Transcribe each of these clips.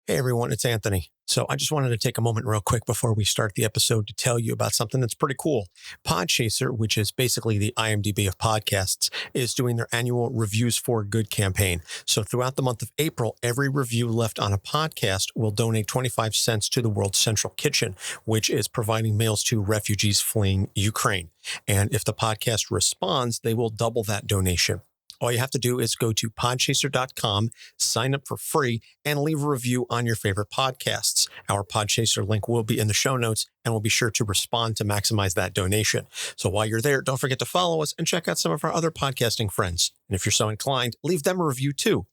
Hey everyone, it's Anthony. So I just wanted to take a moment real quick before we start the episode to tell you about something that's pretty cool. Podchaser, which is basically the IMDb of podcasts, is doing their annual Reviews for Good campaign. So throughout the month of April, every review left on a podcast will donate 25 cents to the World Central Kitchen, which is providing meals to refugees fleeing Ukraine. And if the podcast responds, they will double that donation. All you have to do is go to podchaser.com, sign up for free, and leave a review on your favorite podcasts. Our Podchaser link will be in the show notes, and we'll be sure to respond to maximize that donation. So while you're there, don't forget to follow us and check out some of our other podcasting friends. And if you're so inclined, leave them a review too.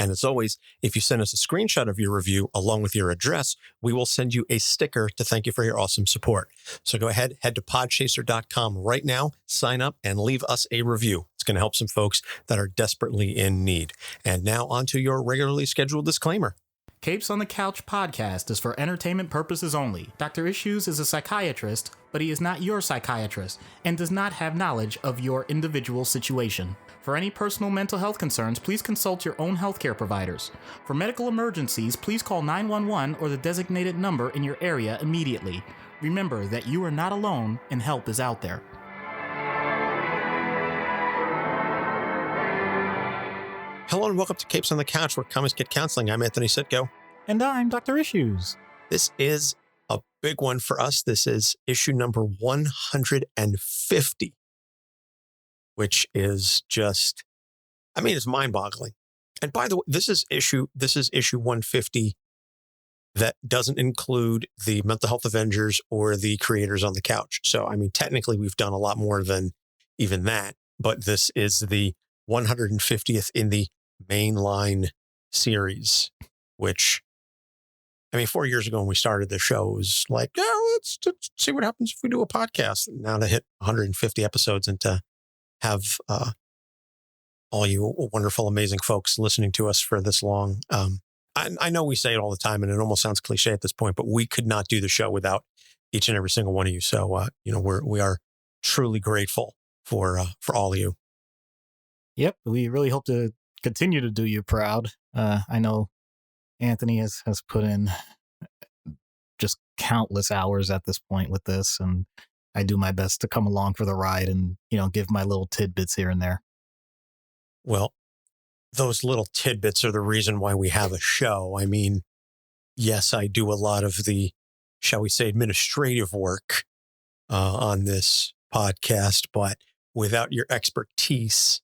And as always, if you send us a screenshot of your review along with your address, we will send you a sticker to thank you for your awesome support. So go ahead, head to podchaser.com right now, sign up, and leave us a review. It's going to help some folks that are desperately in need. And now on to your regularly scheduled disclaimer. Capes on the Couch podcast is for entertainment purposes only. Dr. Issues is a psychiatrist, but he is not your psychiatrist and does not have knowledge of your individual situation. For any personal mental health concerns, please consult your own healthcare providers. For medical emergencies, please call 911 or the designated number in your area immediately. Remember that you are not alone and help is out there. Hello and welcome to Capes on the Couch, where comics get counseling. I'm Anthony Sitko. And I'm Dr. Issues. This is a big one for us. This is issue number 150, which is just, it's mind-boggling. And by the way, this is issue 150 that doesn't include the Mental Health Avengers or the Creators on the Couch. So, technically we've done a lot more than even that, but this is the 150th in the mainline series, which 4 years ago when we started the show, it was like, let's see what happens if we do a podcast. Now to hit 150 episodes and to have all you wonderful, amazing folks listening to us for this long. I know we say it all the time and it almost sounds cliche at this point, but we could not do the show without each and every single one of you. So, we are truly grateful for all of you. Yep, we really hope to continue to do you proud. I know Anthony has put in just countless hours at this point with this, and I do my best to come along for the ride and, give my little tidbits here and there. Well, those little tidbits are the reason why we have a show. Yes, I do a lot of the, shall we say, administrative work on this podcast, but without your expertise,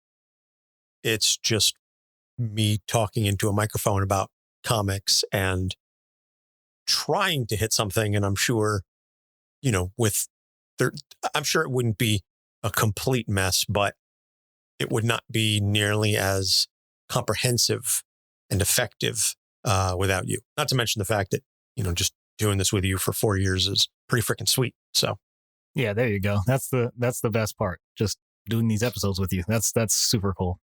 it's just me talking into a microphone about comics and trying to hit something. And I'm sure, I'm sure it wouldn't be a complete mess, but it would not be nearly as comprehensive and effective without you. Not to mention the fact that, just doing this with you for 4 years is pretty freaking sweet. So, yeah, there you go. That's the best part. Just doing these episodes with you. That's super cool.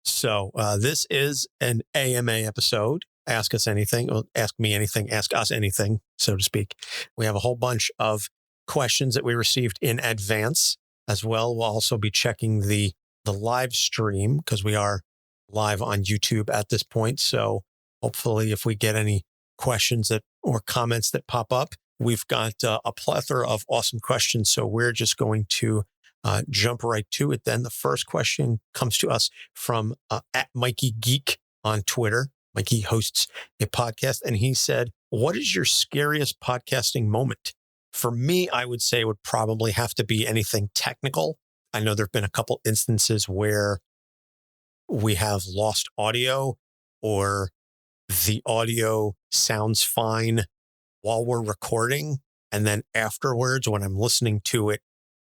So this is an AMA episode. Ask us anything, or ask me anything, ask us anything, so to speak. We have a whole bunch of questions that we received in advance as well. We'll also be checking the live stream because we are live on YouTube at this point. So hopefully if we get any questions or comments that pop up, we've got a plethora of awesome questions. So we're just going to jump right to it. Then the first question comes to us from at Mikey Geek on Twitter. Mikey hosts a podcast, and he said, "What is your scariest podcasting moment?" For me, I would say it would probably have to be anything technical. I know there have been a couple instances where we have lost audio, or the audio sounds fine while we're recording, and then afterwards, when I'm listening to it,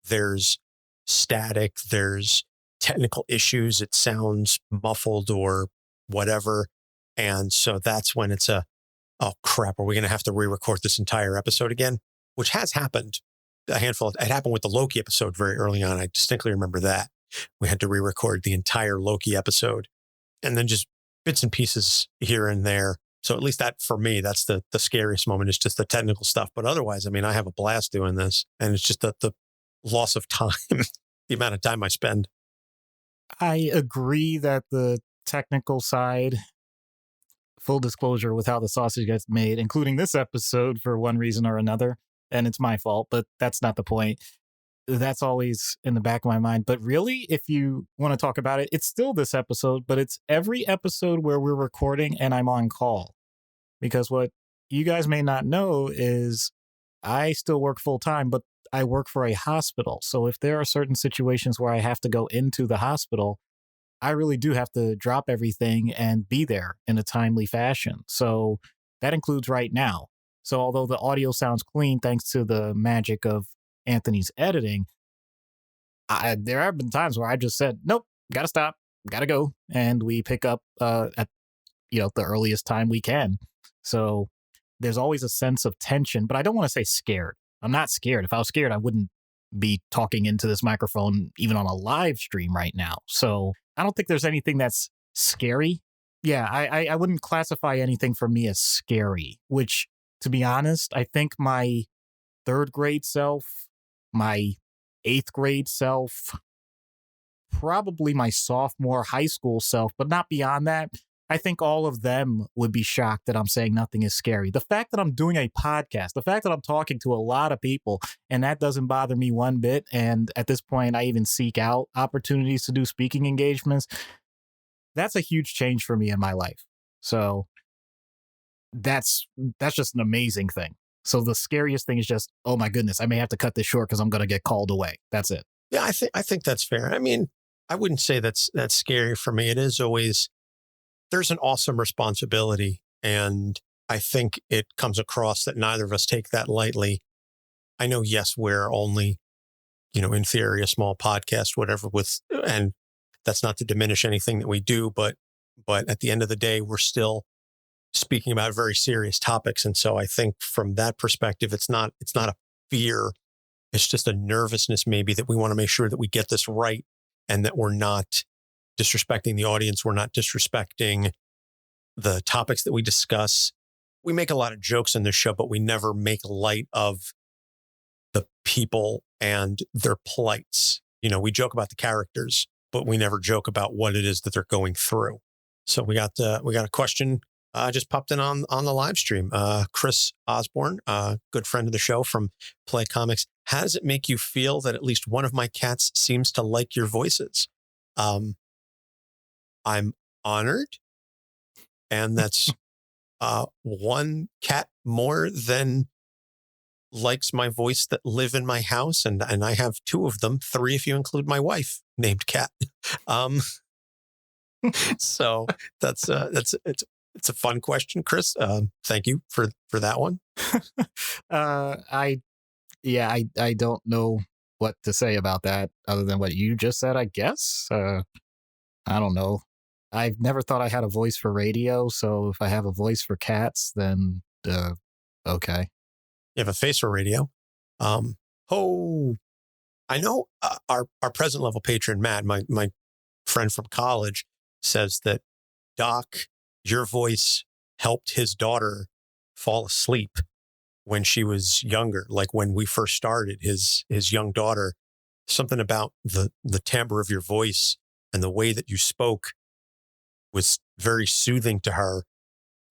there's static, there's technical issues, it sounds muffled or whatever. And so that's when it's oh crap, are we going to have to re-record this entire episode again? Which has happened a handful. It happened with the Loki episode very early on. I distinctly remember that. We had to re-record the entire Loki episode and then just bits and pieces here and there. So at least that, for me, that's the scariest moment, is just the technical stuff. But otherwise, I have a blast doing this, and it's just the loss of time, the amount of time I spend. I agree that the technical side full disclosure with how the sausage gets made, including this episode for one reason or another. And it's my fault, but that's not the point. That's always in the back of my mind. But really, if you want to talk about it, it's still this episode, but it's every episode where we're recording and I'm on call. Because what you guys may not know is I still work full time, but I work for a hospital. So if there are certain situations where I have to go into the hospital, I really do have to drop everything and be there in a timely fashion. So that includes right now. So although the audio sounds clean thanks to the magic of Anthony's editing, there have been times where I just said, nope, gotta stop, gotta go. And we pick up at the earliest time we can. So there's always a sense of tension, but I don't want to say scared. I'm not scared. If I was scared, I wouldn't be talking into this microphone even on a live stream right now. So I don't think there's anything that's scary. Yeah, I wouldn't classify anything for me as scary, which, to be honest, I think my 3rd grade self, my 8th grade self, probably my sophomore high school self, but not beyond that. I think all of them would be shocked that I'm saying nothing is scary. The fact that I'm doing a podcast, the fact that I'm talking to a lot of people, and that doesn't bother me one bit. And at this point, I even seek out opportunities to do speaking engagements. That's a huge change for me in my life. So that's just an amazing thing. So the scariest thing is just, oh my goodness, I may have to cut this short because I'm going to get called away. That's it. Yeah, I think that's fair. I mean, I wouldn't say that's scary for me. It is always, there's an awesome responsibility. And I think it comes across that neither of us take that lightly. I know, yes, we're only, in theory, a small podcast, whatever, and that's not to diminish anything that we do, but at the end of the day, we're still speaking about very serious topics. And so I think from that perspective, it's not a fear. It's just a nervousness maybe that we want to make sure that we get this right and that we're not disrespecting the audience. We're not disrespecting the topics that we discuss. We make a lot of jokes in this show, but we never make light of the people and their plights. We joke about the characters, but we never joke about what it is that they're going through. So we got a question just popped in on the live stream. Chris Osborne, good friend of the show from Play Comics. How does it make you feel that at least one of my cats seems to like your voices? I'm honored. And that's one cat more than likes my voice that live in my house. And I have 2 of them, 3 if you include my wife named Cat. So it's a fun question, Chris. Thank you for that one. I don't know what to say about that other than what you just said, I guess. I don't know. I've never thought I had a voice for radio, so if I have a voice for cats, then okay. You have a face for radio. I know our present level patron, Matt, my friend from college, says that, Doc, your voice helped his daughter fall asleep when she was younger. Like when we first started, his young daughter, something about the timbre of your voice and the way that you spoke was very soothing to her.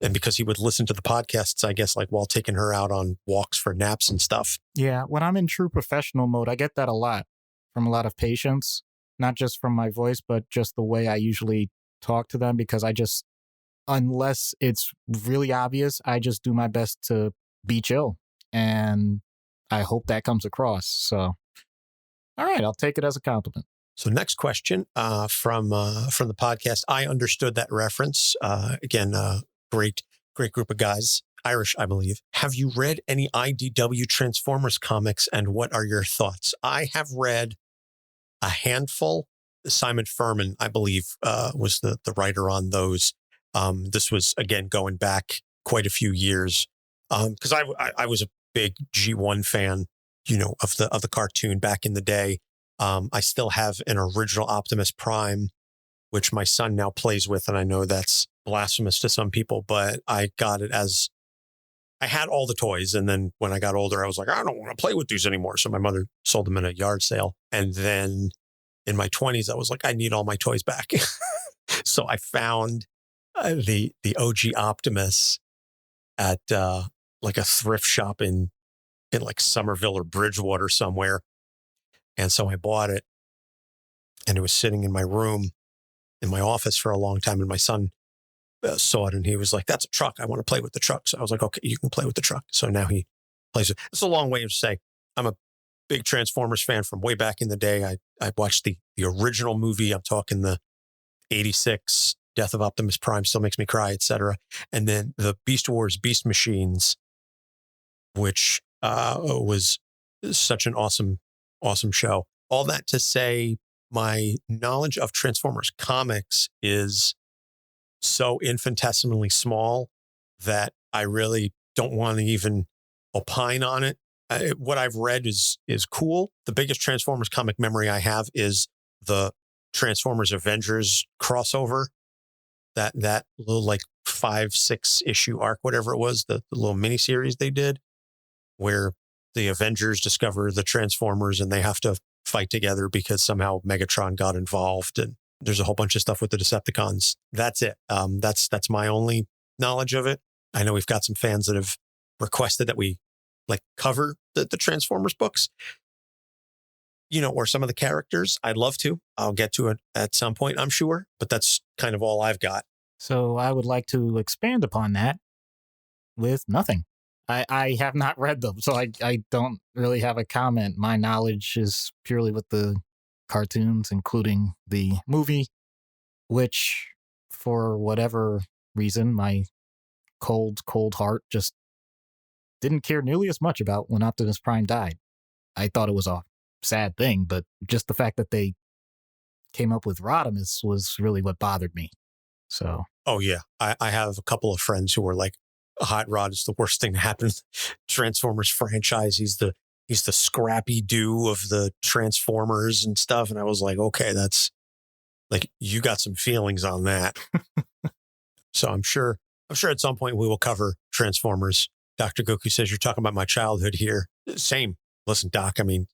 And because he would listen to the podcasts, I guess, like while taking her out on walks for naps and stuff. Yeah, when I'm in true professional mode, I get that a lot from a lot of patients, not just from my voice, but just the way I usually talk to them, because unless it's really obvious, I just do my best to be chill. And I hope that comes across. So, all right, I'll take it as a compliment. So next question from the podcast. I understood that reference. Again, great group of guys. Irish, I believe. Have you read any IDW Transformers comics and what are your thoughts? I have read a handful. Simon Furman, I believe, was the writer on those. This was, again, going back quite a few years because I was a big G1 fan, of the cartoon back in the day. I still have an original Optimus Prime, which my son now plays with. And I know that's blasphemous to some people, but I got it as I had all the toys. And then when I got older, I was like, I don't want to play with these anymore. So my mother sold them in a yard sale. And then in my 20s, I was like, I need all my toys back. So I found the OG Optimus at like a thrift shop in like Somerville or Bridgewater somewhere. And so I bought it, and it was sitting in my room in my office for a long time. And my son saw it, and he was like, "That's a truck. I want to play with the truck." So I was like, "Okay, you can play with the truck." So now he plays it. It's a long way to say I'm a big Transformers fan from way back in the day. I watched the original movie. I'm talking the 86 Death of Optimus Prime, still makes me cry, etc. And then the Beast Wars Beast Machines, which was such an awesome show. All that to say, my knowledge of Transformers comics is so infinitesimally small that I really don't want to even opine on it. What I've read is cool. The biggest Transformers comic memory I have is the Transformers Avengers crossover. That little like 5-6 issue arc, whatever it was, the little miniseries they did, where the Avengers discover the Transformers and they have to fight together because somehow Megatron got involved, and there's a whole bunch of stuff with the Decepticons. That's it. That's my only knowledge of it. I know we've got some fans that have requested that we like cover the Transformers books, or some of the characters. I'd love to. I'll get to it at some point, I'm sure, but that's kind of all I've got. So I would like to expand upon that with nothing. I have not read them, so I don't really have a comment. My knowledge is purely with the cartoons, including the movie, which for whatever reason, my cold heart just didn't care nearly as much about when Optimus Prime died. I thought it was a sad thing, but just the fact that they came up with Rodimus was really what bothered me. So, oh yeah, I have a couple of friends who were like, Hot Rod is the worst thing to happen to Transformers franchise. He's the Scrappy Doo of the Transformers and stuff. And I was like, okay, that's like, you got some feelings on that. So I'm sure at some point we will cover Transformers. Dr. Goku says, you're talking about my childhood here. Same. Listen, Doc, I mean,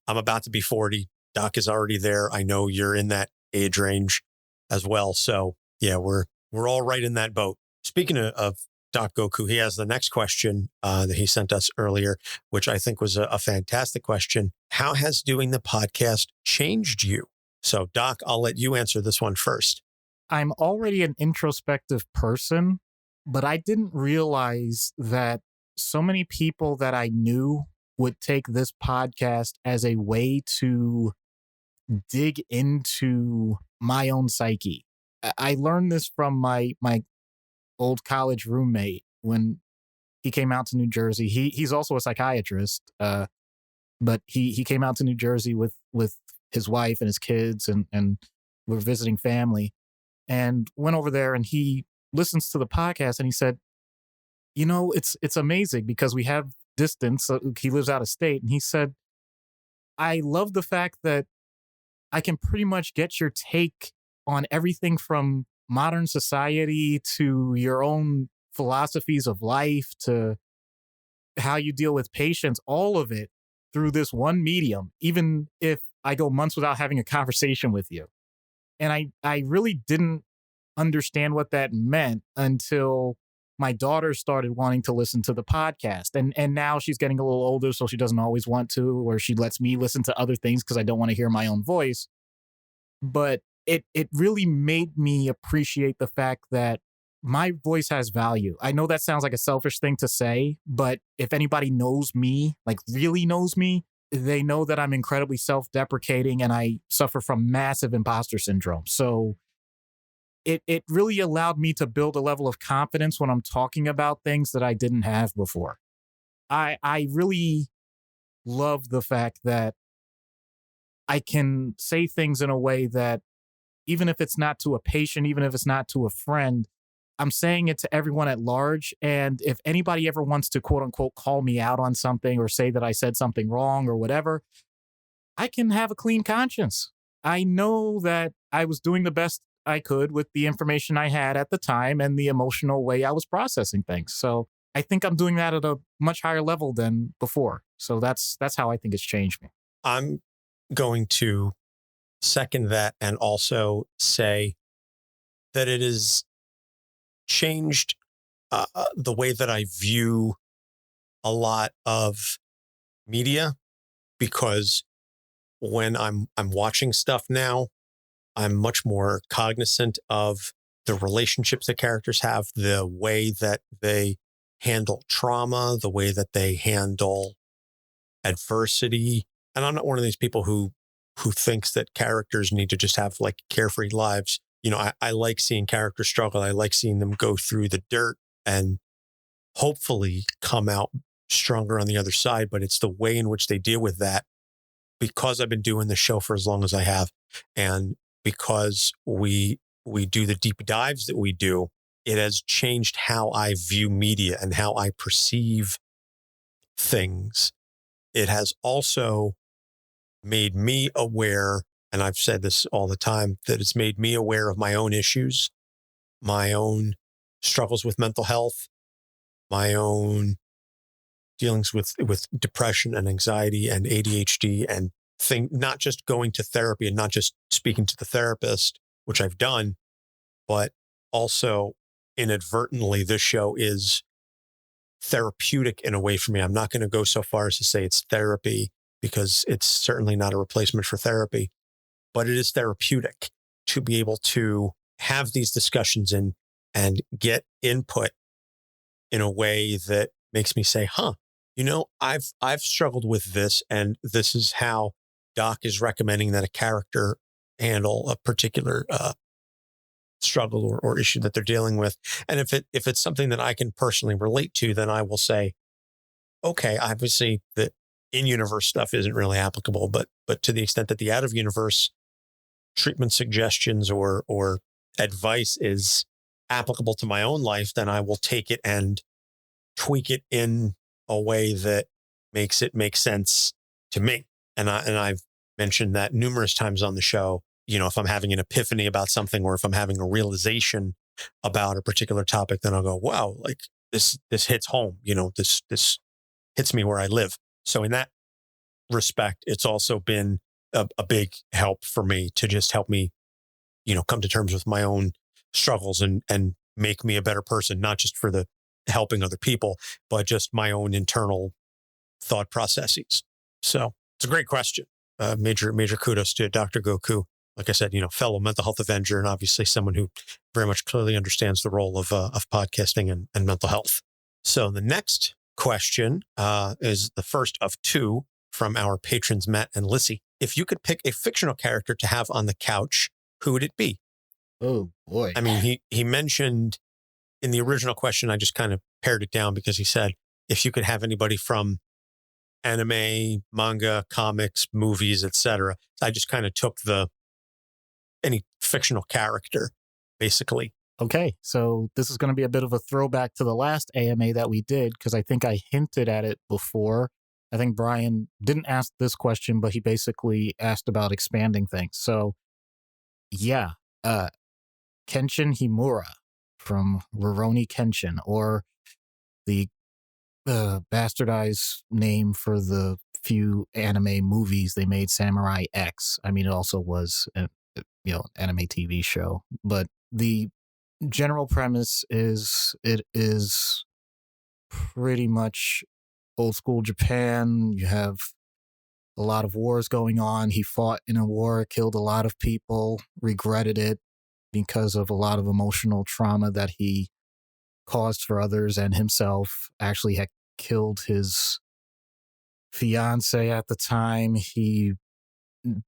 I'm about to be 40. Doc is already there. I know you're in that age range as well. So yeah, we're all right in that boat. Speaking of Doc Goku, he has the next question that he sent us earlier, which I think was a fantastic question. How has doing the podcast changed you? So Doc, I'll let you answer this one first. I'm already an introspective person, but I didn't realize that so many people that I knew would take this podcast as a way to dig into my own psyche. I learned this from my old college roommate when he came out to New Jersey. He's also a psychiatrist, but he came out to New Jersey with his wife and his kids, and we're visiting family, and went over there, and he listens to the podcast, and he said, it's amazing because we have distance. He lives out of state, and he said, I love the fact that I can pretty much get your take on everything from modern society to your own philosophies of life to how you deal with patients, all of it through this one medium, even if I go months without having a conversation with you. And I really didn't understand what that meant until my daughter started wanting to listen to the podcast. And now she's getting a little older, so she doesn't always want to, or she lets me listen to other things because I don't want to hear my own voice. But it really made me appreciate the fact that my voice has value. I know that sounds like a selfish thing to say, but if anybody knows me, like really knows me, they know that I'm incredibly self-deprecating and I suffer from massive imposter syndrome. So it really allowed me to build a level of confidence when I'm talking about things that I didn't have before. I really love the fact that I can say things in a way that even if it's not to a patient, even if it's not to a friend, I'm saying it to everyone at large. And if anybody ever wants to, quote unquote, call me out on something or say that I said something wrong or whatever, I can have a clean conscience. I know that I was doing the best I could with the information I had at the time and the emotional way I was processing things. So I think I'm doing that at a much higher level than before. So that's how I think it's changed me. I'm going to second that and also say that it is changed the way that I view a lot of media, because when I'm watching stuff now, I'm much more cognizant of the relationships that characters have, the way that they handle trauma, the way that they handle adversity. And I'm not one of these people who thinks that characters need to just have like carefree lives. You know, I like seeing characters struggle. I like seeing them go through the dirt and hopefully come out stronger on the other side. But it's the way in which they deal with that, because I've been doing this show for as long as I have, and because we do the deep dives that we do, it has changed how I view media and how I perceive things. It has also made me aware, and I've said this all the time, that it's made me aware of my own issues, my own struggles with mental health, my own dealings with depression and anxiety and ADHD, and not just going to therapy and not just speaking to the therapist, which I've done, but also inadvertently, this show is therapeutic in a way for me. I'm not going to go so far as to say it's therapy, because it's certainly not a replacement for therapy, but it is therapeutic to be able to have these discussions and get input in a way that makes me say, you know, I've struggled with this, and this is how Doc is recommending that a character handle a particular struggle or issue that they're dealing with. And if it's something that I can personally relate to, then I will say, okay, obviously the in-universe stuff isn't really applicable, but to the extent that the out-of-universe treatment suggestions or advice is applicable to my own life, then I will take it and tweak it in a way that makes it make sense to me. And I've mentioned that numerous times on the show. You know, if I'm having an epiphany about something, or if I'm having a realization about a particular topic, then I'll go, wow, like this hits home. You know, this hits me where I live. So in that respect, it's also been a big help for me to just help me, you know, come to terms with my own struggles and make me a better person, not just for the helping other people, but just my own internal thought processes. So it's a great question. Major kudos to Dr. Goku. Like I said, you know, fellow mental health avenger, and obviously someone who very much clearly understands the role of podcasting and mental health. So the next question is the first of two from our patrons, Matt and Lissy. If you could pick a fictional character to have on the couch, who would it be? Oh, boy. I mean, he mentioned in the original question, I just kind of pared it down because he said, if you could have anybody from anime, manga, comics, movies, etc. I just kind of took any fictional character, basically. Okay, so this is going to be a bit of a throwback to the last AMA that we did, because I think I hinted at it before. I think Brian didn't ask this question, but he basically asked about expanding things. So, yeah, Kenshin Himura from Rurouni Kenshin, or the bastardized name for the few anime movies they made, Samurai X. I mean, it also was an anime TV show, but the general premise is it is pretty much old school Japan. You have a lot of wars going on. He fought in a war, killed a lot of people, regretted it because of a lot of emotional trauma that he caused for others, and himself actually had killed his fiance at the time. He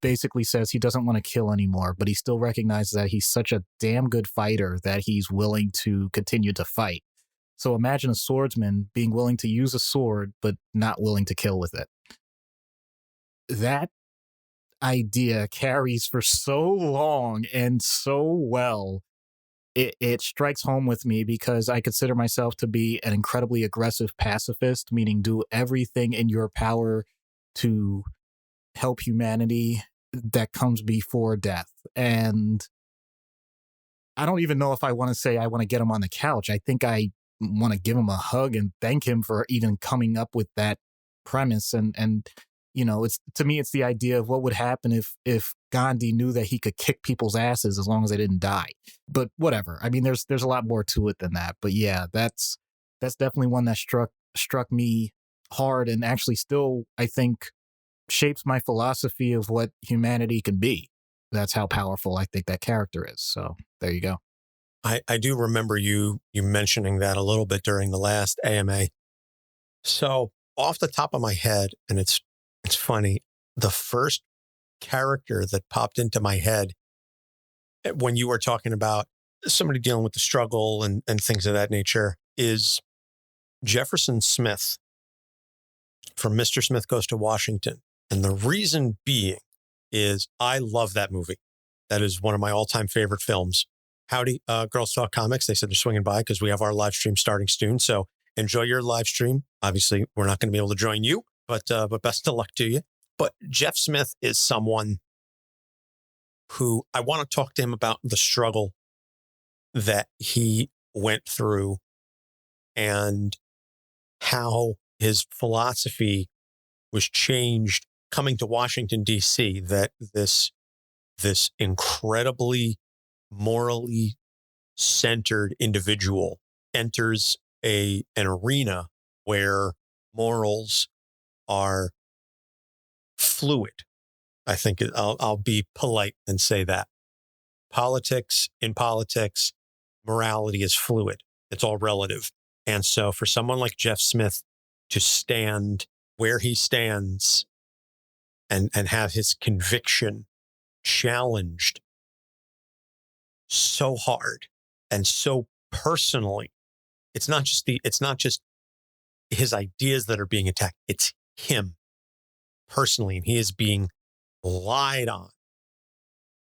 basically says he doesn't want to kill anymore, but he still recognizes that he's such a damn good fighter that he's willing to continue to fight. So imagine a swordsman being willing to use a sword, but not willing to kill with it. That idea carries for so long and so well. It strikes home with me because I consider myself to be an incredibly aggressive pacifist, meaning do everything in your power to help humanity that comes before death. And I don't even know if I want to say I want to get him on the couch. I think I want to give him a hug and thank him for even coming up with that premise. And you know, it's, to me, it's the idea of what would happen if Gandhi knew that he could kick people's asses as long as they didn't die. But whatever. I mean, there's a lot more to it than that. But yeah, that's definitely one that struck me hard, and actually still, I think, shapes my philosophy of what humanity can be. That's how powerful I think that character is. So there you go. I do remember you mentioning that a little bit during the last AMA. So off the top of my head, and it's funny, the first character that popped into my head when you were talking about somebody dealing with the struggle and things of that nature is Jefferson Smith from Mr. Smith Goes to Washington. And the reason being is I love that movie. That is one of my all-time favorite films. Howdy, Girls Talk Comics. They said they're swinging by because we have our live stream starting soon. So enjoy your live stream. Obviously, we're not going to be able to join you, but best of luck to you. But Jeff Smith is someone who I want to talk to him about the struggle that he went through and how his philosophy was changed coming to Washington, D.C., that this incredibly morally centered individual enters an arena where morals are fluid. I think I'll be polite and say that. In politics, morality is fluid. It's all relative. And so for someone like Jeff Smith to stand where he stands and have his conviction challenged so hard and so personally, it's not just his ideas that are being attacked. It's him personally. And he is being lied on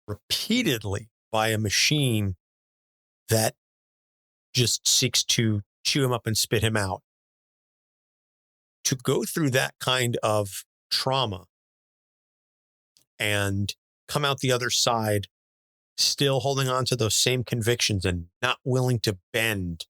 repeatedly by a machine that just seeks to chew him up and spit him out. To go through that kind of trauma and come out the other side still holding on to those same convictions and not willing to bend,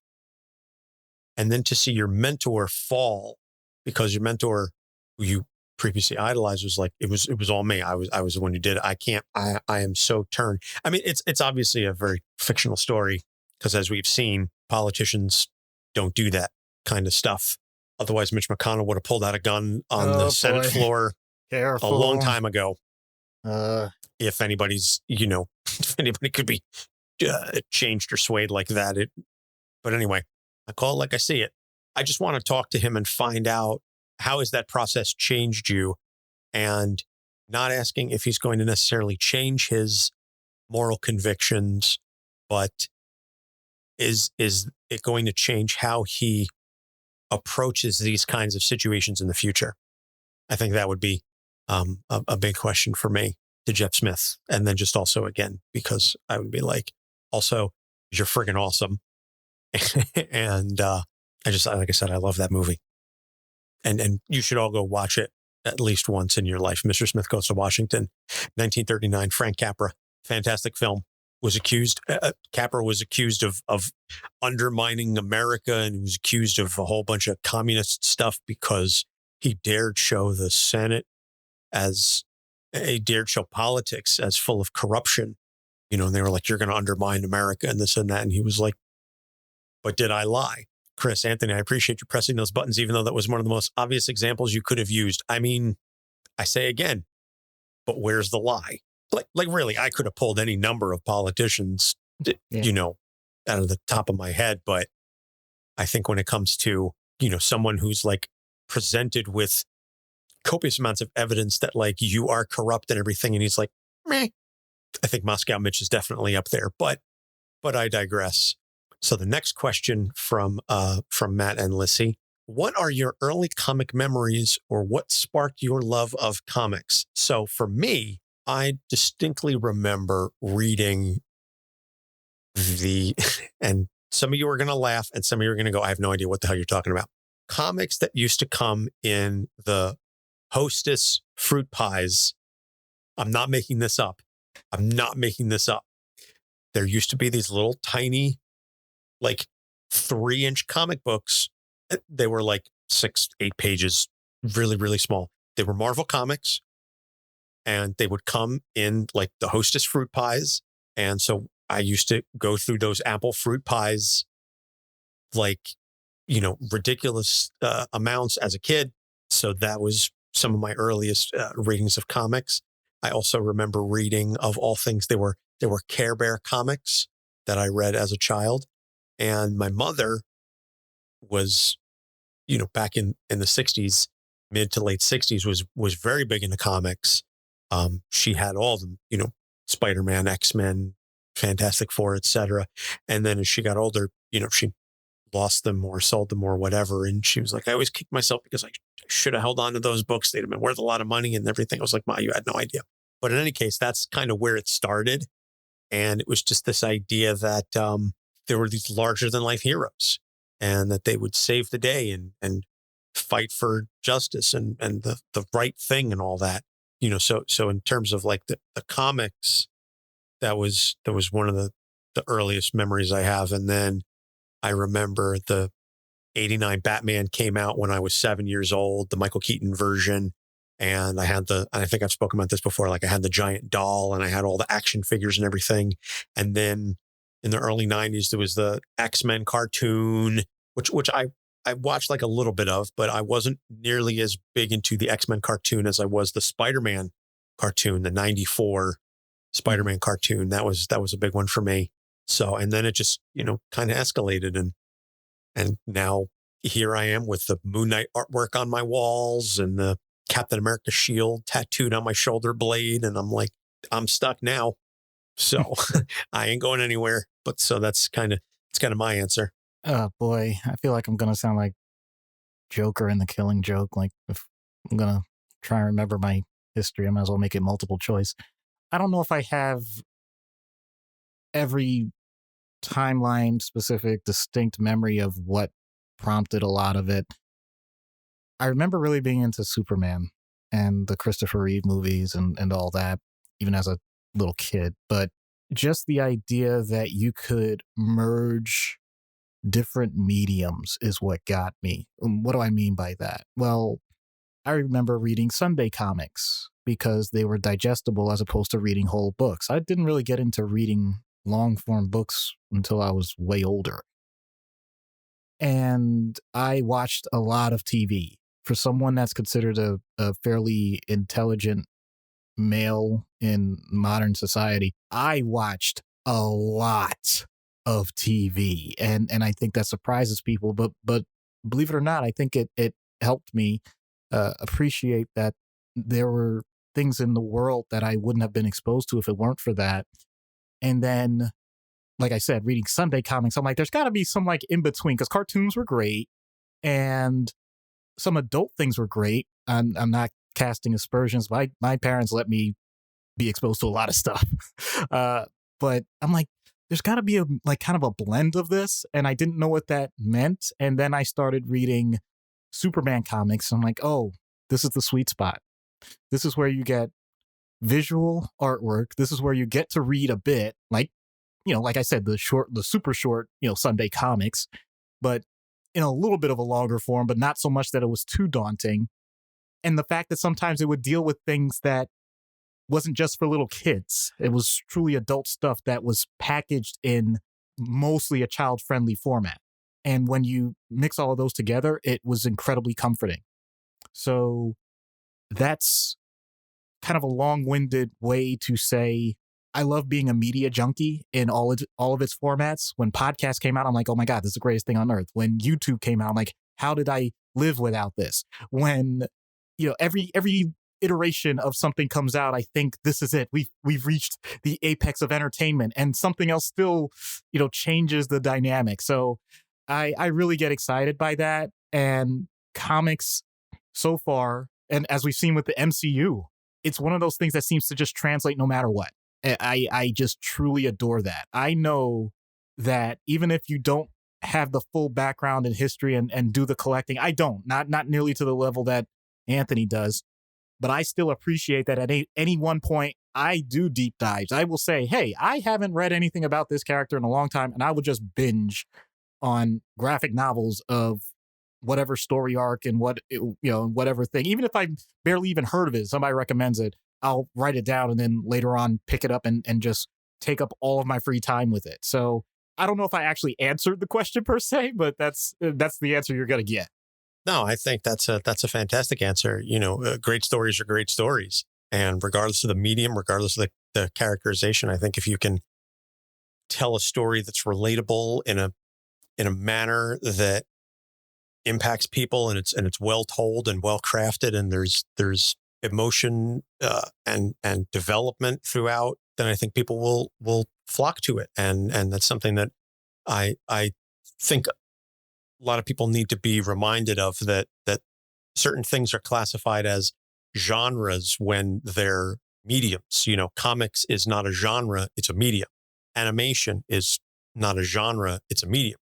and then to see your mentor fall because your mentor, who you previously idolized, was like, it was all me. I was the one who did it. I am so turned. I mean, it's obviously a very fictional story because, as we've seen, politicians don't do that kind of stuff. Otherwise, Mitch McConnell would have pulled out a gun on the Senate floor a long time ago. If anybody's, if anybody could be changed or swayed like that. But anyway, I call it like I see it. I just want to talk to him and find out how has that process changed you, and not asking if he's going to necessarily change his moral convictions, but is it going to change how he approaches these kinds of situations in the future? I think that would be a big question for me to Jeff Smith. And then just also, again, because I would be like, also, you're friggin' awesome. And like I said, I love that movie. And you should all go watch it at least once in your life. Mr. Smith Goes to Washington, 1939, Frank Capra, fantastic film. Capra was accused of undermining America, and he was accused of a whole bunch of communist stuff because he dared show the Senate he dared show politics as full of corruption, and they were like, you're going to undermine America and this and that. And he was like, but did I lie? Chris, Anthony, I appreciate you pressing those buttons, even though that was one of the most obvious examples you could have used. I mean, I say again, but where's the lie? Like really, I could have pulled any number of politicians, out of the top of my head. But I think when it comes to, someone who's like presented with copious amounts of evidence that like you are corrupt and everything, and he's like, meh, I think Moscow Mitch is definitely up there. But I digress. So the next question from Matt and Lissy: what are your early comic memories, or what sparked your love of comics? So for me, I distinctly remember reading and some of you are going to laugh and some of you are going to go, I have no idea what the hell you're talking about. Comics that used to come in the Hostess fruit pies. I'm not making this up. There used to be these little tiny, like 3-inch comic books. They were like 6-8 pages, really, really small. They were Marvel comics. and they would come in like the Hostess fruit pies. And so I used to go through those apple fruit pies, like, ridiculous amounts as a kid. So that was some of my earliest readings of comics. I also remember reading, of all things, there were Care Bear comics that I read as a child. And my mother was, back in the 60s, mid to late 60s, was very big into comics. She had all of them, Spider-Man, X-Men, Fantastic Four, etc. And then as she got older, she lost them or sold them or whatever. And she was like, I always kicked myself because I should have held on to those books. They'd have been worth a lot of money and everything. I was like, Ma, you had no idea. But in any case, that's kind of where it started. And it was just this idea that there were these larger than life heroes and that they would save the day and fight for justice and the right thing and all that. So in terms of like the comics, that was one of the earliest memories I have. And then I remember the 89 Batman came out when I was 7 years old, the Michael Keaton version. And I think I've spoken about this before, like I had the giant doll and I had all the action figures and everything. And then in the early 90s, there was the X-Men cartoon, which I watched like a little bit of, but I wasn't nearly as big into the X-Men cartoon as I was the Spider-Man cartoon, the 94 Spider-Man cartoon. That was a big one for me. So, and then it just, kind of escalated. And now here I am with the Moon Knight artwork on my walls and the Captain America shield tattooed on my shoulder blade. And I'm like, I'm stuck now. So I ain't going anywhere. But so it's kind of my answer. Oh boy, I feel like I'm going to sound like Joker in The Killing Joke. Like if I'm going to try and remember my history, I might as well make it multiple choice. I don't know if I have every timeline specific distinct memory of what prompted a lot of it. I remember really being into Superman and the Christopher Reeve movies and all that, even as a little kid. But just the idea that you could merge different mediums is what got me. What do I mean by that? Well, I remember reading Sunday comics because they were digestible as opposed to reading whole books. I didn't really get into reading long form books until I was way older. And I watched a lot of TV. For someone that's considered a fairly intelligent male in modern society, I watched a lot of TV. And I think that surprises people. But believe it or not, I think it helped me appreciate that there were things in the world that I wouldn't have been exposed to if it weren't for that. And then, like I said, reading Sunday comics, I'm like, there's got to be some like in between, because cartoons were great and some adult things were great. I'm not casting aspersions. My parents let me be exposed to a lot of stuff. But I'm like, there's got to be a like kind of a blend of this. And I didn't know what that meant. And then I started reading Superman comics. I'm like, oh, this is the sweet spot. This is where you get visual artwork. This is where you get to read a bit, like, like I said, the super short, Sunday comics, but in a little bit of a longer form, but not so much that it was too daunting. And the fact that sometimes it would deal with things that wasn't just for little kids. It was truly adult stuff that was packaged in mostly a child-friendly format. And when you mix all of those together, it was incredibly comforting. So that's kind of a long-winded way to say I love being a media junkie in all of its formats. When podcasts came out, I'm like, oh my God, this is the greatest thing on earth. When YouTube came out, I'm like, how did I live without this? When, every iteration of something comes out, I think this is it. We've reached the apex of entertainment, and something else still, changes the dynamic. So I really get excited by that. And comics so far, and as we've seen with the MCU, it's one of those things that seems to just translate no matter what. I just truly adore that. I know that even if you don't have the full background in history and do the collecting, I don't, not nearly to the level that Anthony does, but I still appreciate that at any one point I do deep dives. I will say, hey, I haven't read anything about this character in a long time, and I will just binge on graphic novels of whatever story arc and whatever thing, even if I barely even heard of it, somebody recommends it. I'll write it down and then later on pick it up and just take up all of my free time with it. So I don't know if I actually answered the question per se, but that's the answer you're going to get. No, I think that's a fantastic answer. Great stories are great stories. And regardless of the medium, regardless of the characterization, I think if you can tell a story that's relatable in a manner that impacts people and it's well told and well crafted and there's emotion and development throughout, then I think people will flock to it. And that's something that I think a lot of people need to be reminded of, that certain things are classified as genres when they're mediums. Comics is not a genre, it's a medium. Animation is not a genre, it's a medium.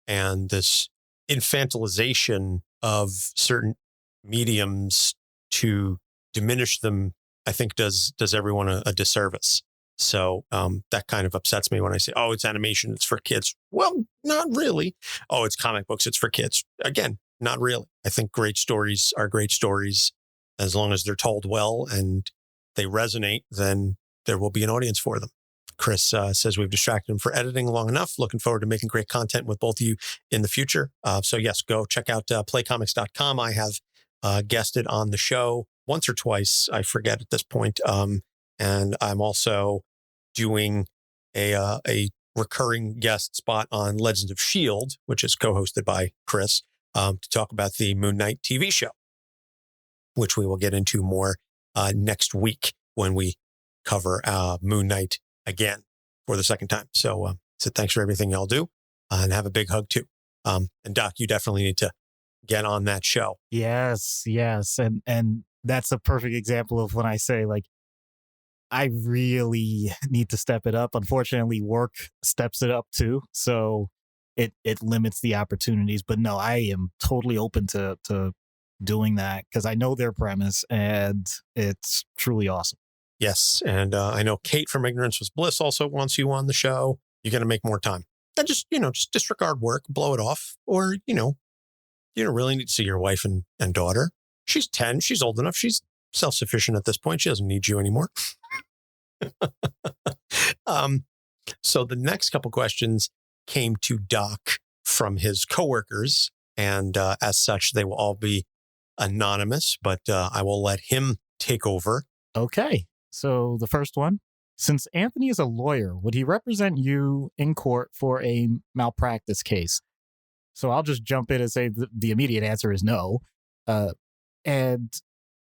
And this infantilization of certain mediums to diminish them, I think does everyone a disservice. So that kind of upsets me when I say, oh, it's animation, it's for kids. Well, not really. Oh, it's comic books, it's for kids. Again, not really. I think great stories are great stories. As long as they're told well and they resonate, then there will be an audience for them. Chris says we've distracted him for editing long enough. Looking forward to making great content with both of you in the future. So yes, go check out playcomics.com. I have guested on the show once or twice. I forget at this point. And I'm also doing a recurring guest spot on Legends of S.H.I.E.L.D., which is co-hosted by Chris, to talk about the Moon Knight TV show, which we will get into more next week when we cover Moon Knight again for the second time. So thanks for everything y'all do, and have a big hug too. And Doc, you definitely need to get on that show. Yes. And that's a perfect example of when I say, like, I really need to step it up. Unfortunately, work steps it up too. So it limits the opportunities. But no, I am totally open to doing that because I know their premise and it's truly awesome. Yes. And I know Kate from Ignorance Was Bliss also wants you on the show. You're going to make more time. Then just disregard work, blow it off. Or, you don't really need to see your wife and daughter. She's 10. She's old enough. She's self-sufficient at this point. She doesn't need you anymore. So the next couple questions came to Doc from his coworkers. And as such, they will all be anonymous, but I will let him take over. Okay. So the first one, since Anthony is a lawyer, would he represent you in court for a malpractice case? So I'll just jump in and say the immediate answer is no. And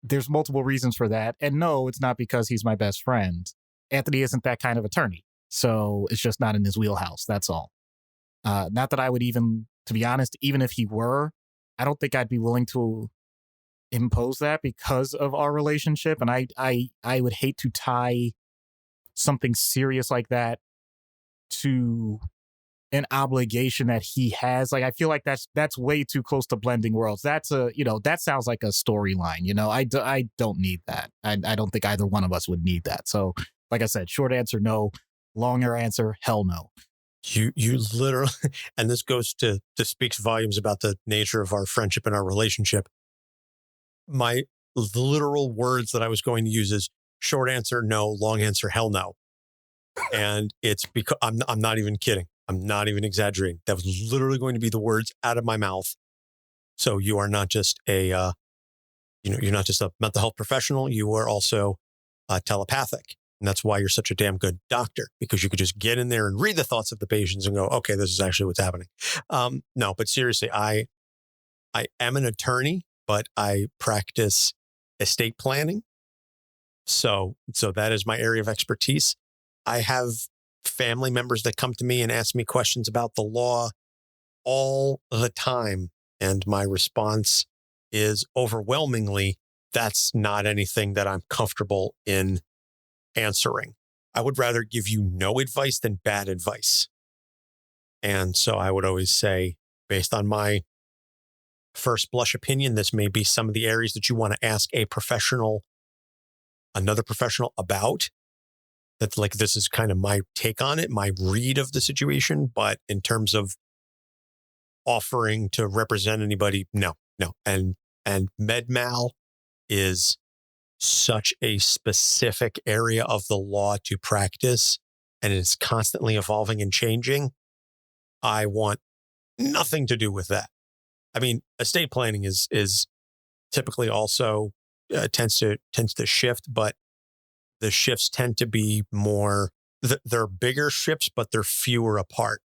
there's multiple reasons for that. And no, it's not because he's my best friend. Anthony isn't that kind of attorney. So it's just not in his wheelhouse. That's all. Not that I would even, to be honest, even if he were, I don't think I'd be willing to impose that because of our relationship. And I would hate to tie something serious like that to an obligation that he has. Like, I feel like that's way too close to blending worlds. That's that sounds like a storyline. I don't need that. I don't think either one of us would need that. So, like I said, short answer, no. Longer answer, hell no. You literally, and this speaks volumes about the nature of our friendship and our relationship. My literal words that I was going to use is short answer, no. Long answer, hell no. And it's because I'm not even kidding. I'm not even exaggerating. That was literally going to be the words out of my mouth. So you are not just you're not just a mental health professional. You are also telepathic. And that's why you're such a damn good doctor, because you could just get in there and read the thoughts of the patients and go, okay, this is actually what's happening. No, but seriously, I am an attorney, but I practice estate planning. So that is my area of expertise. I have family members that come to me and ask me questions about the law all the time. And my response is overwhelmingly, that's not anything that I'm comfortable in answering. I would rather give you no advice than bad advice. And so I would always say, based on my first blush opinion, this may be some of the areas that you want to ask another professional about. That's like, this is kind of my take on it, my read of the situation. But in terms of offering to represent anybody, no. And med mal is such a specific area of the law to practice, and it's constantly evolving and changing. I want nothing to do with that. I mean, estate planning is typically also tends to shift, but the shifts tend to be more, they're bigger shifts, but they're fewer apart.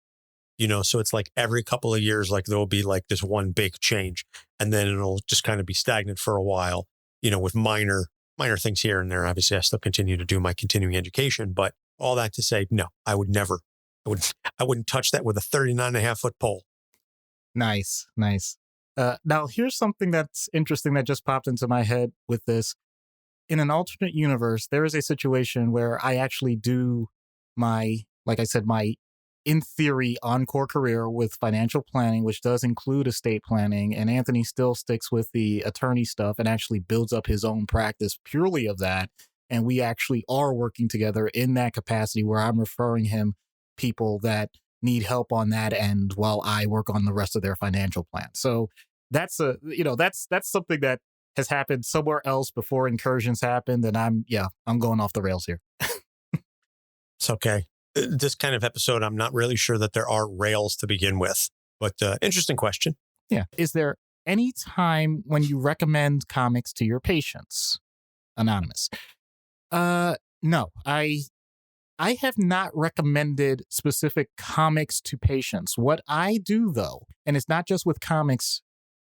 So it's like every couple of years, like there'll be like this one big change, and then it'll just kind of be stagnant for a while, with minor things here and there. Obviously, I still continue to do my continuing education, but all that to say, no, I wouldn't touch that with a 39.5-foot pole. Nice. Now, here's something that's interesting that just popped into my head with this. In an alternate universe, there is a situation where I actually do my in theory encore career with financial planning, which does include estate planning. And Anthony still sticks with the attorney stuff and actually builds up his own practice purely of that. And we actually are working together in that capacity where I'm referring him people that need help on that end while I work on the rest of their financial plan. So that's something that has happened somewhere else before incursions happened. And I'm going off the rails here. It's okay. This kind of episode, I'm not really sure that there are rails to begin with, but interesting question. Yeah. Is there any time when you recommend comics to your patients? Anonymous. No, I have not recommended specific comics to patients. What I do though, and it's not just with comics,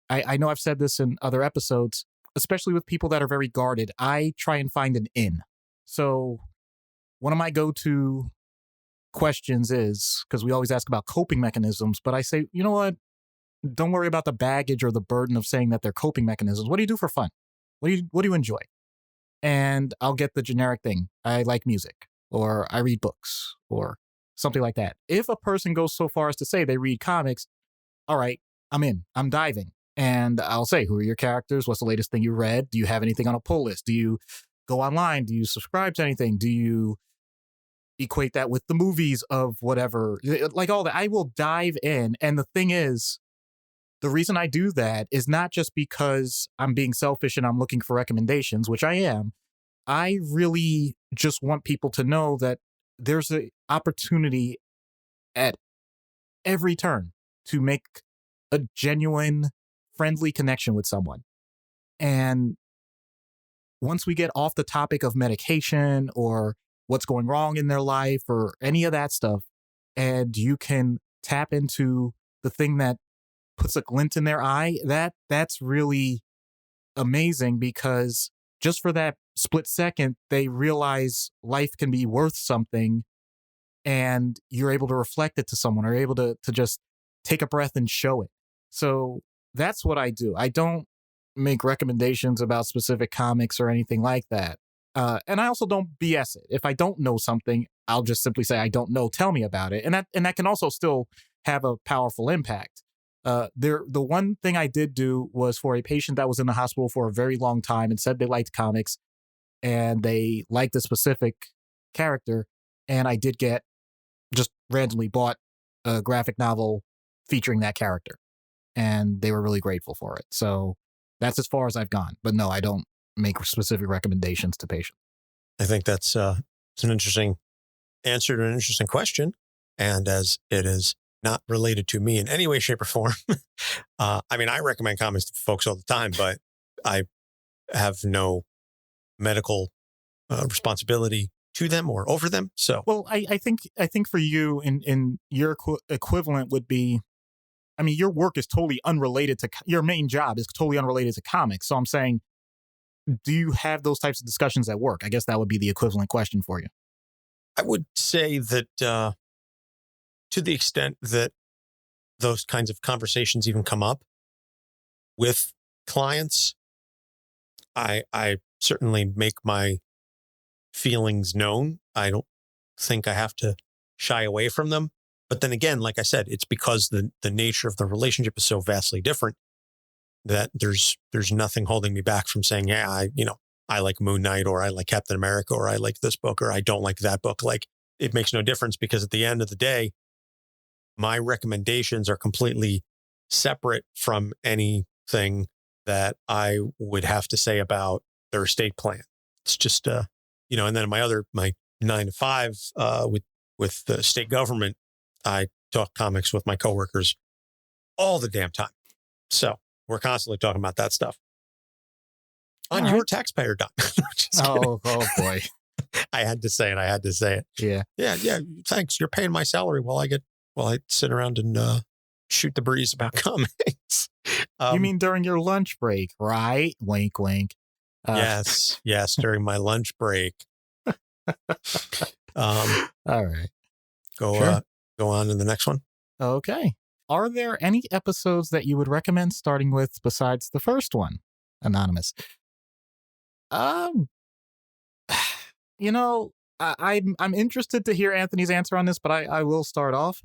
I know I've said this in other episodes, especially with people that are very guarded, I try and find an in. So one of my go-to questions is, because we always ask about coping mechanisms, but I say, you know what? Don't worry about the baggage or the burden of saying that they're coping mechanisms. What do you do for fun? What do you enjoy? And I'll get the generic thing. I like music, or I read books, or something like that. If a person goes so far as to say they read comics, all right, I'm in. I'm diving. And I'll say, who are your characters? What's the latest thing you read? Do you have anything on a pull list? Do you go online? Do you subscribe to anything? Do you equate that with the movies of whatever? Like all that. I will dive in. And the thing is, the reason I do that is not just because I'm being selfish and I'm looking for recommendations, which I am. I really just want people to know that there's an opportunity at every turn to make a genuine, friendly connection with someone. And once we get off the topic of medication or what's going wrong in their life or any of that stuff, and you can tap into the thing that puts a glint in their eye, that's really amazing, because just for that split second, they realize life can be worth something, and you're able to reflect it to someone, or able to just take a breath and show it. So that's what I do. I don't make recommendations about specific comics or anything like that. And I also don't BS it. If I don't know something, I'll just simply say, I don't know, tell me about it. And that can also still have a powerful impact. The one thing I did do was for a patient that was in the hospital for a very long time and said they liked comics and they liked a specific character. And I did just randomly bought a graphic novel featuring that character. And they were really grateful for it. So that's as far as I've gone. But no, I don't make specific recommendations to patients. I think that's it's an interesting answer to an interesting question. And as it is not related to me in any way, shape, or form, I mean, I recommend comics to folks all the time, but I have no medical responsibility to them or over them. So, well, I think for you, in your equivalent would be, I mean, your work is totally unrelated to, your main job is totally unrelated to comics. So I'm saying, do you have those types of discussions at work? I guess that would be the equivalent question for you. I would say that to the extent that those kinds of conversations even come up with clients, I certainly make my feelings known. I don't think I have to shy away from them. But then again, like I said, it's because the nature of the relationship is so vastly different that there's nothing holding me back from saying, yeah, I like Moon Knight, or I like Captain America, or I like this book, or I don't like that book. Like, it makes no difference, because at the end of the day, my recommendations are completely separate from anything that I would have to say about their estate plan. It's just, and then my 9 to 5 with the state government, I talk comics with my coworkers all the damn time. So we're constantly talking about that stuff on your taxpayer dime. Oh boy. I had to say it. Yeah. Yeah. Thanks. You're paying my salary while I sit around and shoot the breeze about comics. You mean during your lunch break, right? Wink, wink. Yes, during my lunch break. All right. Go on to the next one. Okay. Are there any episodes that you would recommend starting with besides the first one? Anonymous. I'm interested to hear Anthony's answer on this, but I will start off.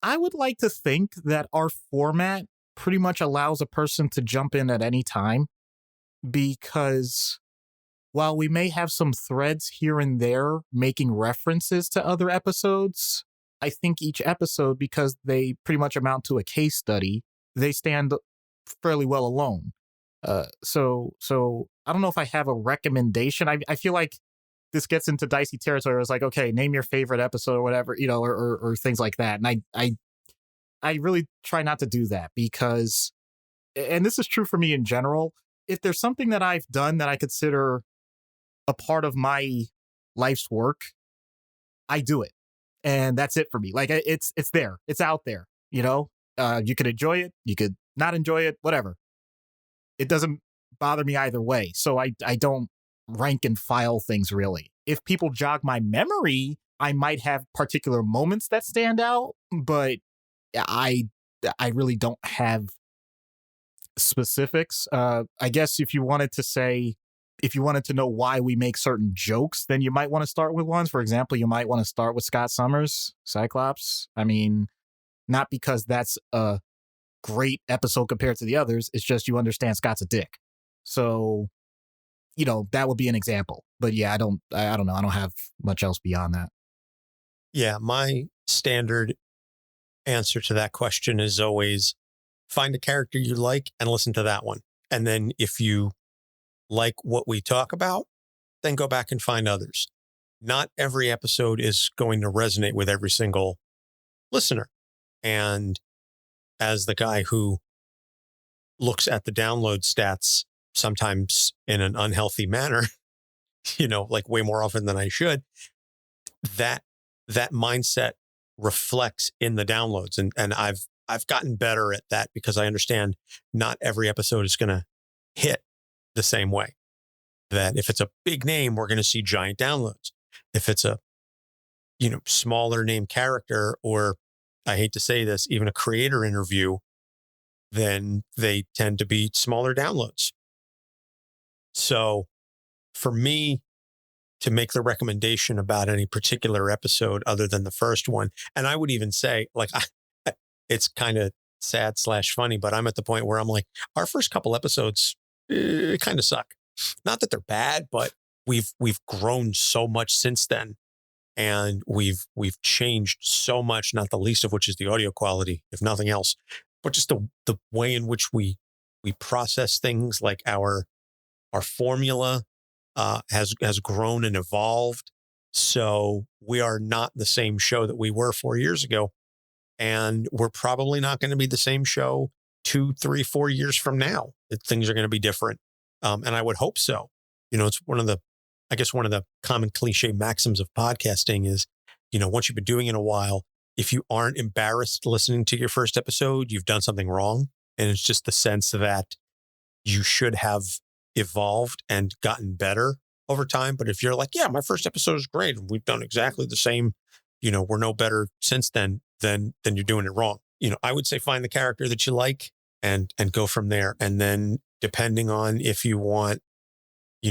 I would like to think that our format pretty much allows a person to jump in at any time, because while we may have some threads here and there making references to other episodes, I think each episode, because they pretty much amount to a case study, they stand fairly well alone. So I don't know if I have a recommendation. I feel like this gets into dicey territory. It's like, okay, name your favorite episode or whatever, or things like that. And I really try not to do that, because, and this is true for me in general, if there's something that I've done that I consider a part of my life's work, I do it. And that's it for me. Like, it's there. It's out there. You could enjoy it. You could not enjoy it, whatever. It doesn't bother me either way. So I don't rank and file things, really. If people jog my memory, I might have particular moments that stand out, but I really don't have specifics. I guess if you wanted to know why we make certain jokes, then you might want to start with ones. For example, you might want to start with Scott Summers, Cyclops. I mean, not because that's a great episode compared to the others. It's just you understand Scott's a dick. So, that would be an example. But yeah, I don't know. I don't have much else beyond that. Yeah, my standard answer to that question is always find a character you like and listen to that one. And then if you like what we talk about, then go back and find others. Not every episode is going to resonate with every single listener. And as the guy who looks at the download stats sometimes in an unhealthy manner, like way more often than I should, that mindset reflects in the downloads. And I've gotten better at that, because I understand not every episode is going to hit the same way. That if it's a big name, we're going to see giant downloads. If it's a, smaller name character, or I hate to say this, even a creator interview, then they tend to be smaller downloads. So for me to make the recommendation about any particular episode other than the first one, and I would even say, like, it's kind of sad / funny, but I'm at the point where I'm like, our first couple episodes kind of suck. Not that they're bad, but we've grown so much since then, and we've changed so much. Not the least of which is the audio quality, if nothing else, but just the way in which we process things. Like our formula has grown and evolved. So we are not the same show that we were 4 years ago, and we're probably not going to be the same show 2, 3, 4 years from now. Things are going to be different. And I would hope so. It's one of the common cliche maxims of podcasting is, once you've been doing it a while, if you aren't embarrassed listening to your first episode, you've done something wrong. And it's just the sense that you should have evolved and gotten better over time. But if you're like, yeah, my first episode is great, and we've done exactly the same, we're no better since then you're doing it wrong. I would say find the character that you like and go from there. And then depending on if you want,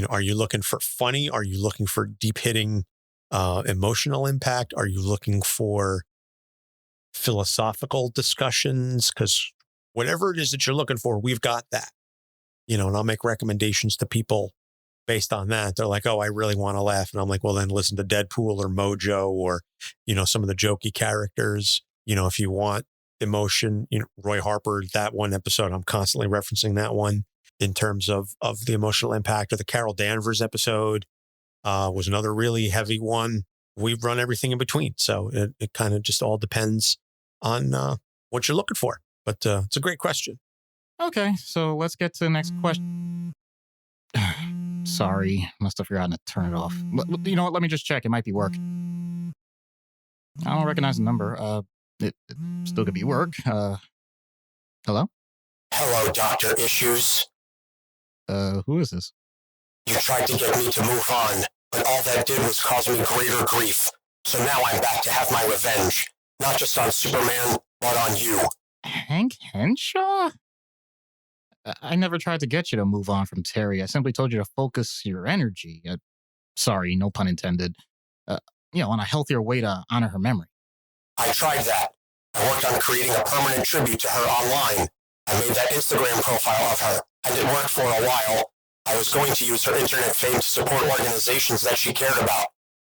are you looking for funny? Are you looking for deep hitting emotional impact? Are you looking for philosophical discussions? Because whatever it is that you're looking for, we've got that, and I'll make recommendations to people based on that. They're like, oh, I really want to laugh. And I'm like, well, then listen to Deadpool or Mojo or, some of the jokey characters. If you want emotion, Roy Harper, that one episode, I'm constantly referencing that one. in terms of the emotional impact. Or the Carol Danvers episode was another really heavy one. We've run everything in between. So it kind of just all depends on what you're looking for. But it's a great question. Okay, so let's get to the next question. Sorry, must have forgotten to turn it off. You know what? Let me just check. It might be work. I don't recognize the number. It still could be work. Hello? Hello, Dr. Issues. Who is this? You tried to get me to move on, but all that did was cause me greater grief. So now I'm back to have my revenge. Not just on Superman, but on you. Hank Henshaw? I never tried to get you to move on from Terry. I simply told you to focus your energy. Sorry, no pun intended. On a healthier way to honor her memory. I tried that. I worked on creating a permanent tribute to her online. I made that Instagram profile of her, and it worked for a while. I was going to use her internet fame to support organizations that she cared about.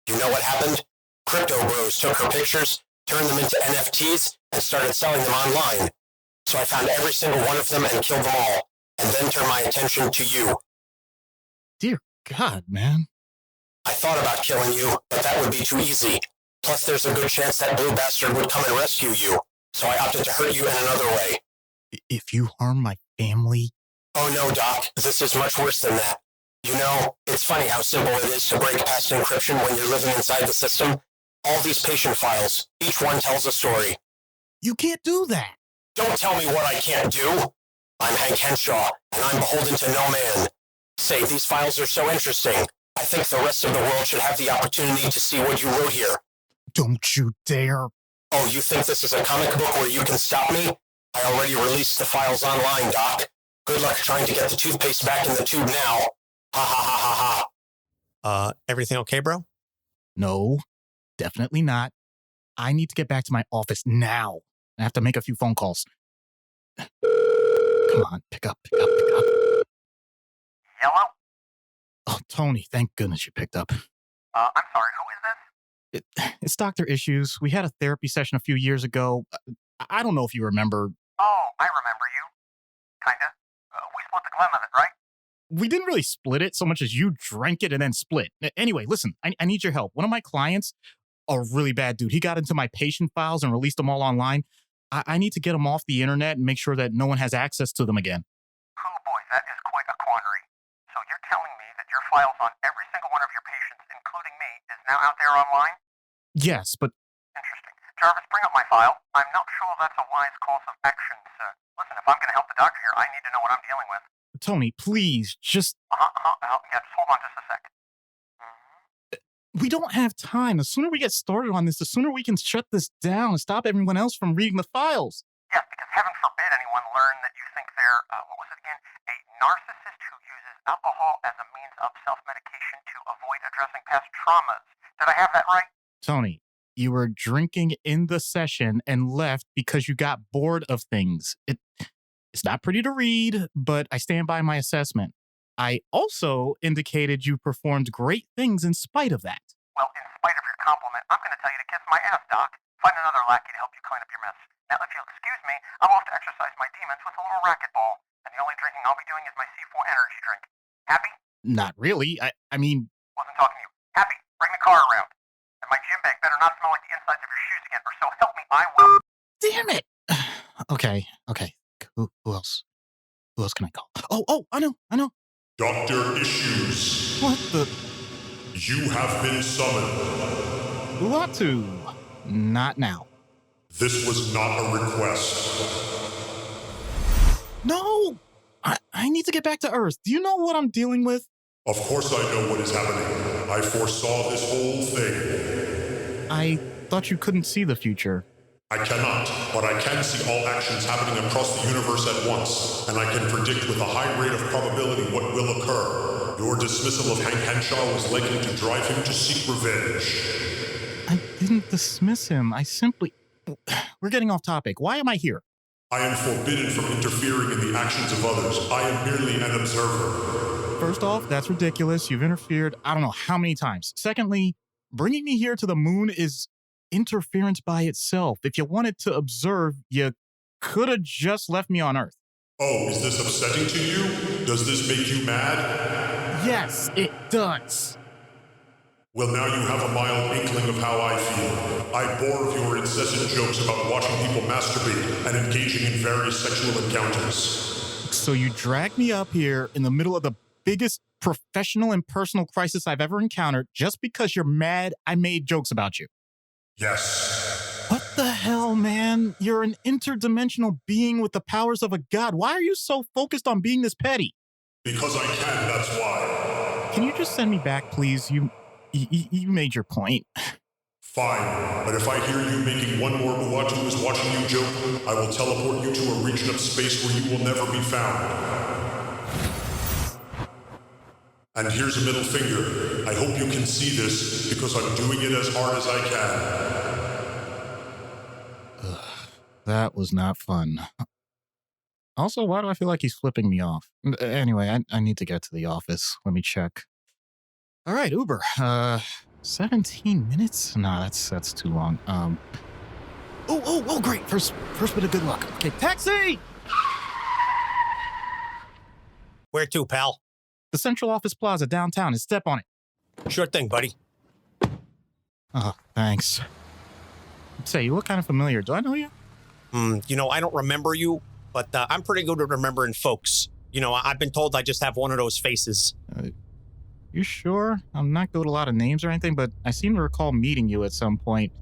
You know what happened? Crypto bros took her pictures, turned them into NFTs, and started selling them online. So I found every single one of them and killed them all, and then turned my attention to you. Dear God, man. I thought about killing you, but that would be too easy. Plus, there's a good chance that blue bastard would come and rescue you. So I opted to hurt you in another way. If you harm my family... Oh no, Doc. This is much worse than that. You know, it's funny how simple it is to break past encryption when you're living inside the system. All these patient files, each one tells a story. You can't do that. Don't tell me what I can't do. I'm Hank Henshaw, and I'm beholden to no man. Say, these files are so interesting. I think the rest of the world should have the opportunity to see what you wrote here. Don't you dare. Oh, you think this is a comic book where you can stop me? I already released the files online, Doc. Good luck trying to get the toothpaste back in the tube now. Ha ha ha ha ha. Everything okay, bro? No, definitely not. I need to get back to my office now. I have to make a few phone calls. Come on, pick up. Hello? Oh, Tony, thank goodness you picked up. I'm sorry, who is this? It's Dr. Issues. We had a therapy session a few years ago. I don't know if you remember. Oh, I remember you. Kinda. We split the glim of it, right? We didn't really split it so much as you drank it and then split. Anyway, listen, I need your help. One of my clients, a really bad dude, he got into my patient files and released them all online. I need to get them off the internet and make sure that no one has access to them again. Oh boy, that is quite a quandary. So you're telling me that your files on every single one of your patients, including me, is now out there online? Yes, but... Interesting. Jarvis, bring up my file. I'm not sure that's a wise course of action, sir. Listen, if I'm going to help the doctor here, I need to know what I'm dealing with. Tony, please, just... Yeah, just hold on just a sec. We don't have time. The sooner we get started on this, the sooner we can shut this down and stop everyone else from reading the files. Yes, because heaven forbid anyone learn that you think they're, what was it again? A narcissist who uses alcohol as a means of self-medication to avoid addressing past traumas. Did I have that right? Tony, you were drinking in the session and left because you got bored of things. It's not pretty to read, but I stand by my assessment. I also indicated you performed great things in spite of that. Well, in spite of your compliment, I'm going to tell you to kiss my ass, Doc. Find another lackey to help you clean up your mess. Now, if you'll excuse me, I'm off to exercise my demons with a little racquetball. And the only drinking I'll be doing is my C4 energy drink. Happy? Not really. I mean... Wasn't talking to you. Happy, bring the car around. And my gym bag better not smell like the insides of your shoes again, or so help me, I will... Damn it! Okay. Who else? Who else can I call? Oh, I know. Dr. Issues. What the? You have been summoned. Who ought to? Not now. This was not a request. No! I need to get back to Earth. Do you know what I'm dealing with? Of course I know what is happening. I foresaw this whole thing. I thought you couldn't see the future. I cannot, but I can see all actions happening across the universe at once, and I can predict with a high rate of probability what will occur. Your dismissal of Hank Henshaw was likely to drive him to seek revenge. I didn't dismiss him. I simply... We're getting off topic. Why am I here? I am forbidden from interfering in the actions of others. I am merely an observer. First off, that's ridiculous. You've interfered I don't know how many times. Secondly, bringing me here to the moon is interference by itself. If you wanted to observe, you could have just left me on Earth. Oh, is this upsetting to you? Does this make you mad? Yes, it does. Well, now you have a mild inkling of how I feel. I bore of your incessant jokes about watching people masturbate and engaging in various sexual encounters. So you dragged me up here in the middle of the biggest professional and personal crisis I've ever encountered just because you're mad I made jokes about you. Yes. What the hell, man? You're an interdimensional being with the powers of a god. Why are you so focused on being this petty? Because I can, that's why. Can you just send me back, please? You made your point. Fine, but if I hear you making one more Uatu who is watching you joke, I will teleport you to a region of space where you will never be found. And here's a middle finger. I hope you can see this, because I'm doing it as hard as I can. That was not fun. Also, why do I feel like he's flipping me off? Anyway, I need to get to the office. Let me check. All right, Uber. 17 minutes? No, that's too long. Oh, great. First bit of good luck. Okay, taxi! Where to, pal? The Central Office Plaza downtown. And step on it. Sure thing, buddy. Oh, thanks. Say, you look kind of familiar. Do I know you? I don't remember you, but I'm pretty good at remembering folks. I've been told I just have one of those faces. You sure? I'm not good at a lot of names or anything, but I seem to recall meeting you at some point.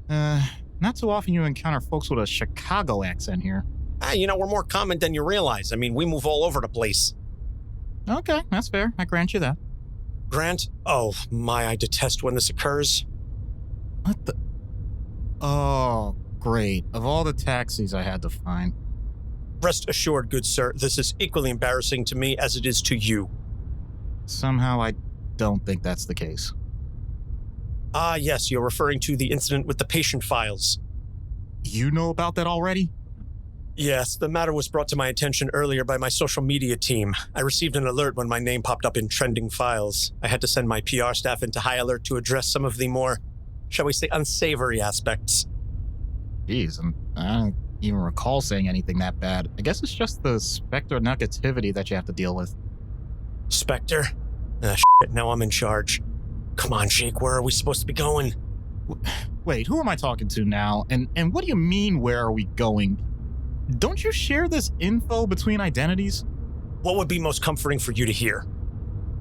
Not too often you encounter folks with a Chicago accent here. We're more common than you realize. I mean, we move all over the place. Okay, that's fair. I grant you that. Grant? Oh, I detest when this occurs. What the? Oh, great. Of all the taxis I had to find. Rest assured, good sir, this is equally embarrassing to me as it is to you. Somehow I don't think that's the case. Yes, you're referring to the incident with the patient files. You know about that already? Yes, the matter was brought to my attention earlier by my social media team. I received an alert when my name popped up in trending files. I had to send my PR staff into high alert to address some of the more, shall we say, unsavory aspects. Jeez, I don't even recall saying anything that bad. I guess it's just the specter negativity that you have to deal with. Spectre? Shit, now I'm in charge. Come on, Jake, where are we supposed to be going? Wait, who am I talking to now? And what do you mean, where are we going? Don't you share this info between identities? What would be most comforting for you to hear?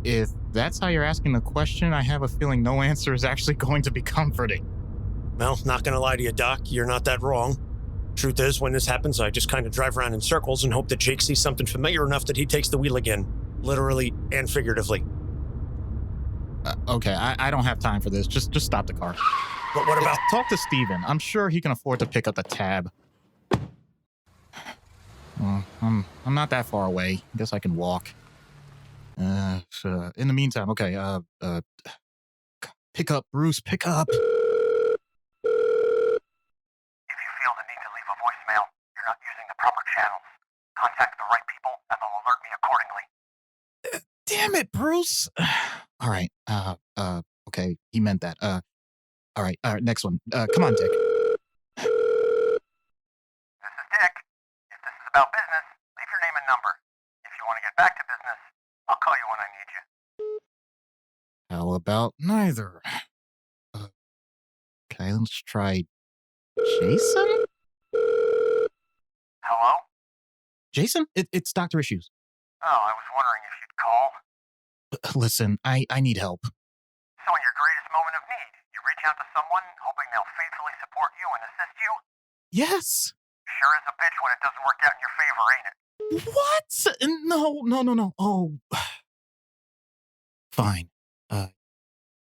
If that's how you're asking the question, I have a feeling no answer is actually going to be comforting. Well, not gonna lie to you, Doc, you're not that wrong. Truth is, when this happens, I just kind of drive around in circles and hope that Jake sees something familiar enough that he takes the wheel again. Literally and figuratively. Okay, I don't have time for this. Just stop the car. But what about... Talk to Steven. I'm sure he can afford to pick up the tab. Well, I'm not that far away. I guess I can walk. In the meantime, okay, pick up, Bruce, pick up. If you feel the need to leave a voicemail, you're not using the proper channels. Contact the right people and they'll alert me accordingly. Damn it, Bruce. All right, okay, he meant that. All right, next one. Come on, Dick. This is Dick. If this is about business, leave your name and number. If you want to get back to business, I'll call you when I need you. How about neither? Okay, let's try Jason? Hello? Jason? It's Dr. Issues. Oh, I was wondering if you'd call. Listen, I need help. So in your greatest moment of need, you reach out to someone, hoping they'll faithfully support you and assist you? Yes. Sure is a bitch when it doesn't work out in your favor, ain't it? What? No. Oh. Fine.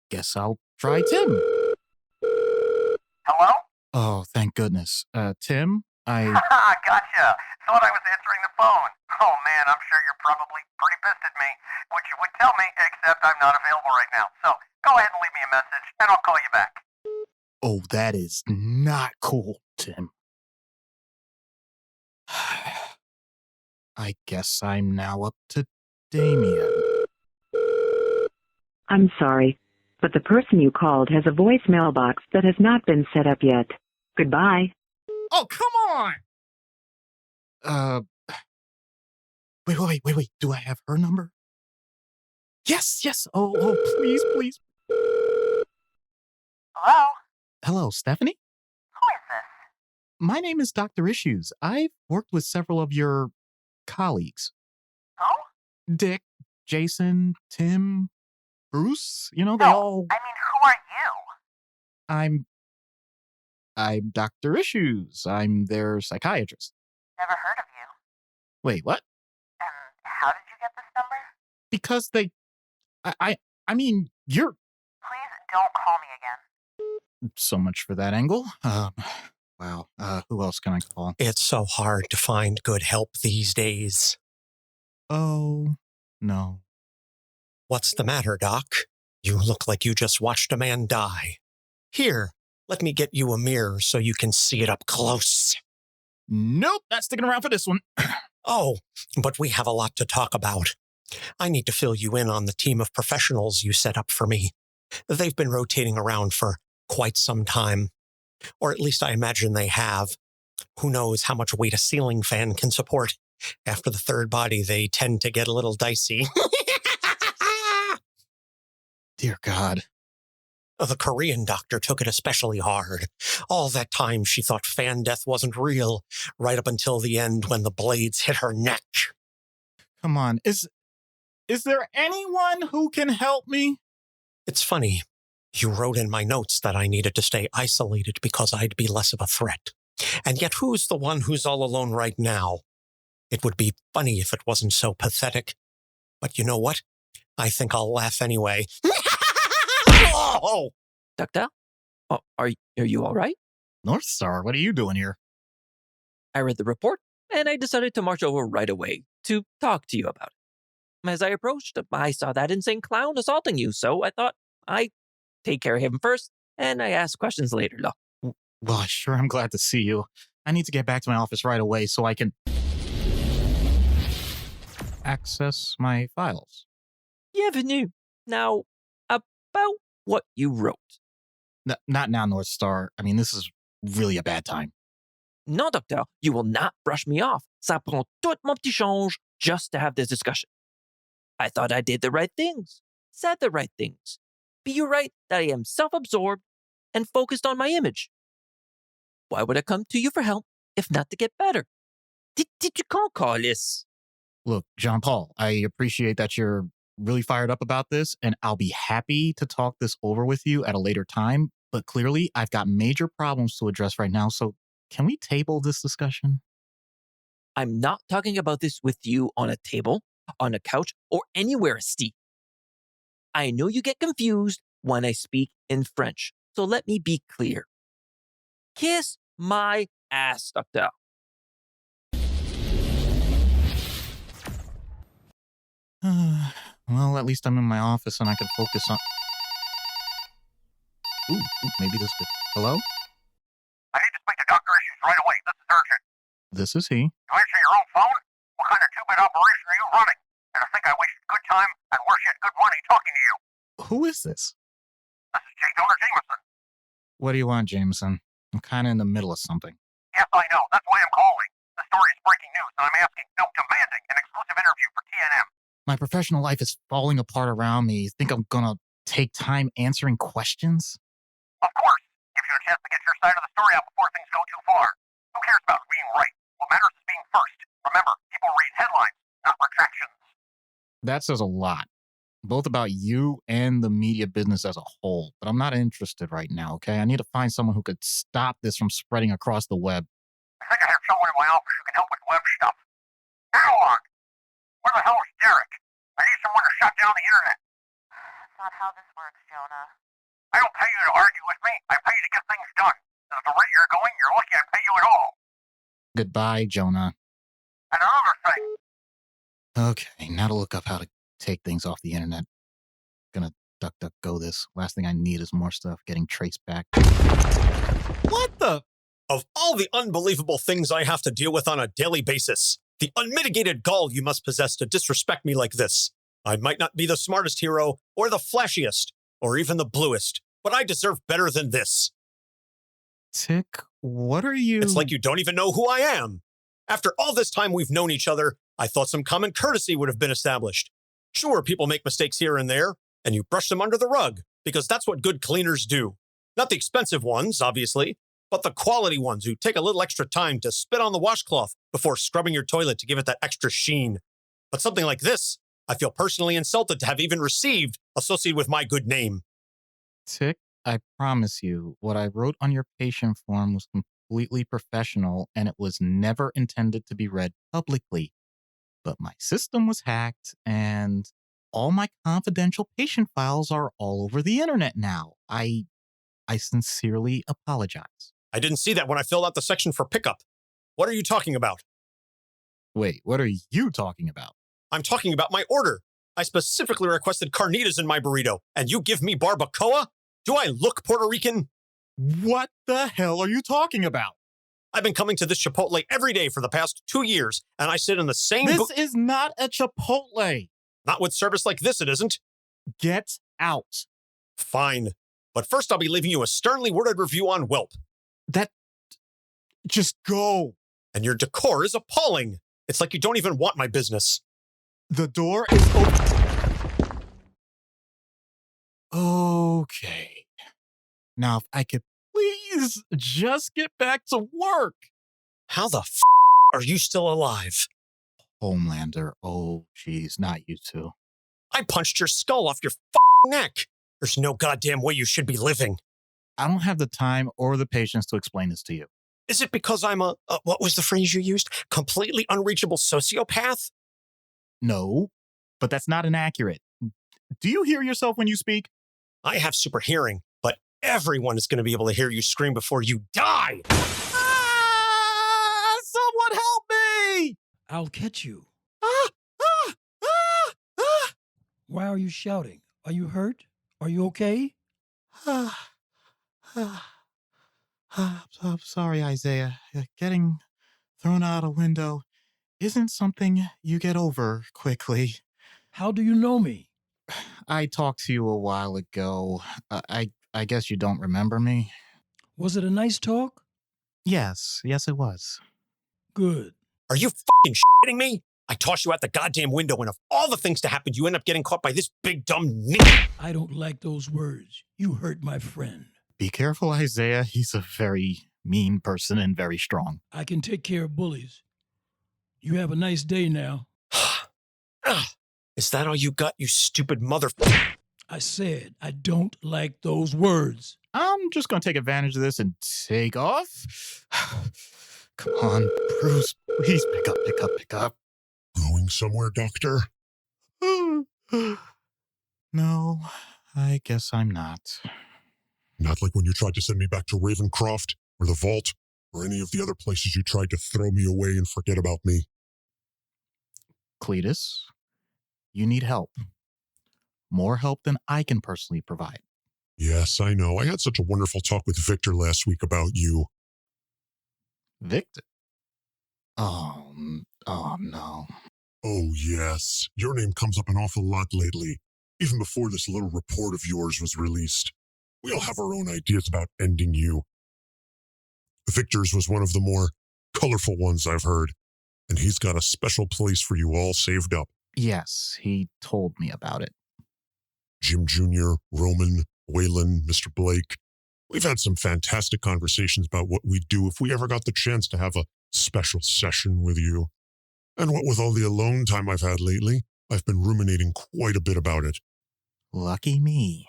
Guess I'll try Tim. Hello? Oh, thank goodness. Tim, Haha, gotcha. Thought I was answering the phone. Oh man, I'm sure you're probably pretty pissed at me, which you would tell me, except I'm not available right now. So go ahead and leave me a message, and I'll call you back. Oh, that is not cool, Tim. I guess I'm now up to Damien. I'm sorry, but the person you called has a voicemail box that has not been set up yet. Goodbye. Oh, come on! Wait. Do I have her number? Yes. Oh, please. Hello? Hello, Stephanie? Who is this? My name is Dr. Issues. I've worked with several of your colleagues. Who? Dick, Jason, Tim, Bruce, they all... I mean, who are you? I'm Dr. Issues. I'm their psychiatrist. Never heard of you. Wait, what? And how did you get this number? Because they... I mean, you're... Please don't call me again. So much for that angle. Wow. Who else can I call? It's so hard to find good help these days. Oh, no. What's the matter, Doc? You look like you just watched a man die. Here, let me get you a mirror so you can see it up close. Nope, not sticking around for this one. Oh, but we have a lot to talk about. I need to fill you in on the team of professionals you set up for me. They've been rotating around for quite some time. Or at least I imagine they have. Who knows how much weight a ceiling fan can support? After the third body, they tend to get a little dicey. Dear God. The Korean doctor took it especially hard. All that time she thought fan death wasn't real, right up until the end when the blades hit her neck. Come on, is there anyone who can help me? It's funny. You wrote in my notes that I needed to stay isolated because I'd be less of a threat. And yet who's the one who's all alone right now? It would be funny if it wasn't so pathetic. But you know what? I think I'll laugh anyway. Oh! Doctor? Oh, are you all right? North Star, what are you doing here? I read the report, and I decided to march over right away to talk to you about it. As I approached, I saw that insane clown assaulting you, so I thought I'd take care of him first, and I ask questions later, though. Well, sure, I'm glad to see you. I need to get back to my office right away so I can access my files. Bienvenue. Now, about what you wrote. Not now, North Star. I mean, this is really a bad time. No, doctor, you will not brush me off. Ça prend tout mon petit change just to have this discussion. I thought I did the right things, said the right things. But you're right that I am self-absorbed and focused on my image. Why would I come to you for help if not to get better? Did you call this? Look, Jean Paul, I appreciate that you're really fired up about this, and I'll be happy to talk this over with you at a later time. But clearly, I've got major problems to address right now, so can we table this discussion? I'm not talking about this with you on a table, on a couch, or anywhere, Steve. I know you get confused when I speak in French, so let me be clear. Kiss my ass, doctor. Well, at least I'm in my office and I can focus on... Ooh, maybe this could... Hello? I need to speak to Dr. Issues right away. This is urgent. This is he. You answer your own phone? What kind of two-bit operation are you running? And I think I wasted good time and worse yet, good money talking to you. Who is this? This is J. Donor Jameson. What do you want, Jameson? I'm kind of in the middle of something. Yes, I know. That's why I'm calling. The story is breaking news, and I'm asking, no, demanding an exclusive interview for TNM. My professional life is falling apart around me. You think I'm gonna take time answering questions? Of course. Gives you a chance to get your side of the story out before things go too far. Who cares about being right? What matters is being first. Remember, people read headlines, not retractions. That says a lot, both about you and the media business as a whole. But I'm not interested right now, okay? I need to find someone who could stop this from spreading across the web. I think I have someone in my office who can help with web stuff. Analog! Where the hell is Derek? I need someone to shut down the internet. That's not how this works, Jonah. I don't pay you to argue with me. I pay you to get things done. And at the rate you're going, you're lucky I pay you at all. Goodbye, Jonah. And another thing. Okay, now to look up how to take things off the internet. Gonna DuckDuckGo this. Last thing I need is more stuff getting traced back. What the? Of all the unbelievable things I have to deal with on a daily basis, the unmitigated gall you must possess to disrespect me like this. I might not be the smartest hero, or the flashiest, or even the bluest, but I deserve better than this. Tick, what are you... It's like you don't even know who I am. After all this time we've known each other, I thought some common courtesy would have been established. Sure, people make mistakes here and there, and you brush them under the rug, because that's what good cleaners do. Not the expensive ones, obviously, but the quality ones who take a little extra time to spit on the washcloth before scrubbing your toilet to give it that extra sheen. But something like this, I feel personally insulted to have even received associated with my good name. Tick, I promise you, what I wrote on your patient form was completely professional, and it was never intended to be read publicly. But my system was hacked, and all my confidential patient files are all over the internet now. I sincerely apologize. I didn't see that when I filled out the section for pickup. What are you talking about? Wait, what are you talking about? I'm talking about my order. I specifically requested carnitas in my burrito, and you give me barbacoa? Do I look Puerto Rican? What the hell are you talking about? I've been coming to this Chipotle every day for the past 2 years, and I sit in the same... This is not a Chipotle. Not with service like this, it isn't. Get out. Fine. But first I'll be leaving you a sternly worded review on Whelp. Just go. And your decor is appalling. It's like you don't even want my business. The door is open. Okay. Now, if I could please just get back to work. How the are you still alive? Homelander, oh, geez, not you two. I punched your skull off your neck. There's no goddamn way you should be living. I don't have the time or the patience to explain this to you. Is it because I'm a what was the phrase you used? Completely unreachable sociopath? No, but that's not inaccurate. Do you hear yourself when you speak? I have super hearing, but everyone is going to be able to hear you scream before you die. Ah! Someone help me! I'll catch you. Ah! Ah! Ah! Ah! Why are you shouting? Are you hurt? Are you okay? I'm sorry, Isaiah. Getting thrown out a window isn't something you get over quickly. How do you know me? I talked to you a while ago. I guess you don't remember me. Was it a nice talk? Yes, it was. Good. Are you shitting me? I tossed you out the goddamn window, and of all the things to happen, you end up getting caught by this big dumb nigger. I don't like those words. You hurt my friend. Be careful, Isaiah. He's a very mean person and very strong. I can take care of bullies. You have a nice day now. Is that all you got, you stupid mother... I said I don't like those words. I'm just going to take advantage of this and take off. Come on, Bruce. Please pick up. Going somewhere, Doctor? No, I guess I'm not. Not like when you tried to send me back to Ravencroft, or the Vault, or any of the other places you tried to throw me away and forget about me. Cletus, you need help. More help than I can personally provide. Yes, I know. I had such a wonderful talk with Victor last week about you. Victor? Oh, no. Oh, yes. Your name comes up an awful lot lately, even before this little report of yours was released. We all have our own ideas about ending you. Victor's was one of the more colorful ones I've heard, and he's got a special place for you all saved up. Yes, he told me about it. Jim Jr., Roman, Waylon, Mr. Blake. We've had some fantastic conversations about what we'd do if we ever got the chance to have a special session with you. And what with all the alone time I've had lately, I've been ruminating quite a bit about it. Lucky me.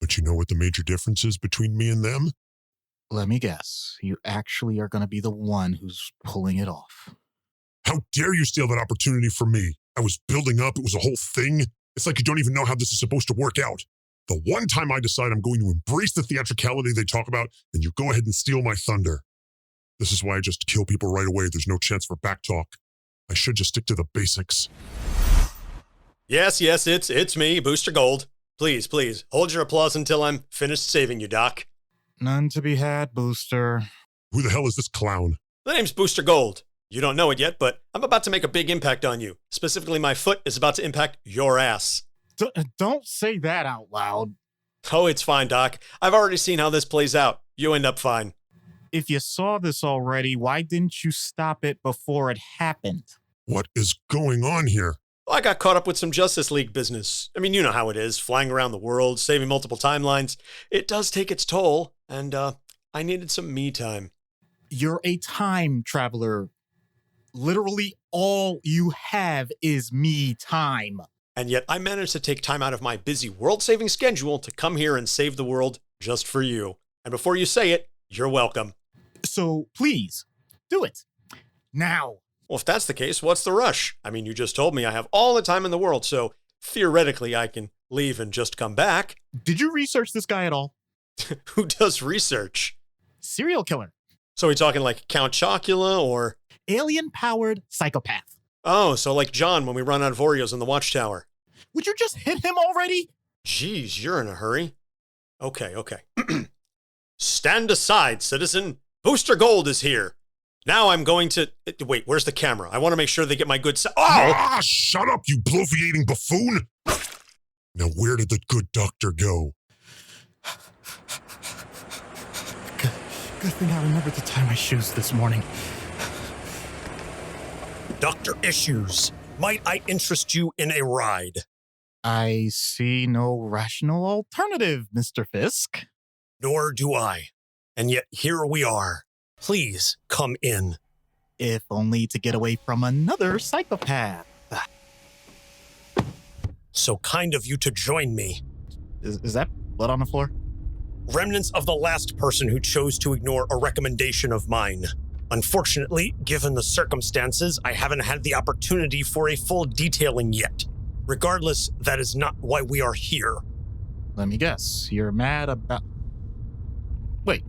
But you know what the major difference is between me and them? Let me guess. You actually are going to be the one who's pulling it off. How dare you steal that opportunity from me? I was building up. It was a whole thing. It's like you don't even know how this is supposed to work out. The one time I decide I'm going to embrace the theatricality they talk about, then you go ahead and steal my thunder. This is why I just kill people right away. There's no chance for backtalk. I should just stick to the basics. Yes, it's me, Booster Gold. Please, hold your applause until I'm finished saving you, Doc. None to be had, Booster. Who the hell is this clown? The name's Booster Gold. You don't know it yet, but I'm about to make a big impact on you. Specifically, my foot is about to impact your ass. Don't say that out loud. Oh, it's fine, Doc. I've already seen how this plays out. You end up fine. If you saw this already, why didn't you stop it before it happened? What is going on here? Well, I got caught up with some Justice League business. I mean, you know how it is, flying around the world, saving multiple timelines. It does take its toll, and I needed some me time. You're a time traveler. Literally all you have is me time. And yet I managed to take time out of my busy world-saving schedule to come here and save the world just for you. And before you say it, you're welcome. So please, do it. Now. Well, if that's the case, what's the rush? I mean, you just told me I have all the time in the world, so theoretically I can leave and just come back. Did you research this guy at all? Who does research? Serial killer. So are we talking like Count Chocula or... Alien-powered psychopath. Oh, so like John when we run out of Oreos in the Watchtower. Would you just hit him already? Jeez, you're in a hurry. Okay. Stand aside, citizen. Booster Gold is here. Now I'm going to... Wait, where's the camera? I want to make sure they get my good... Ah, shut up, you bloviating buffoon! Now where did the good doctor go? Good thing I remembered to tie my shoes this morning. Dr. Issues, might I interest you in a ride? I see no rational alternative, Mr. Fisk. Nor do I. And yet here we are. Please come in. If only to get away from another psychopath. So kind of you to join me. Is that blood on the floor? Remnants of the last person who chose to ignore a recommendation of mine. Unfortunately, given the circumstances, I haven't had the opportunity for a full detailing yet. Regardless, that is not why we are here. Let me guess. You're mad about... Wait.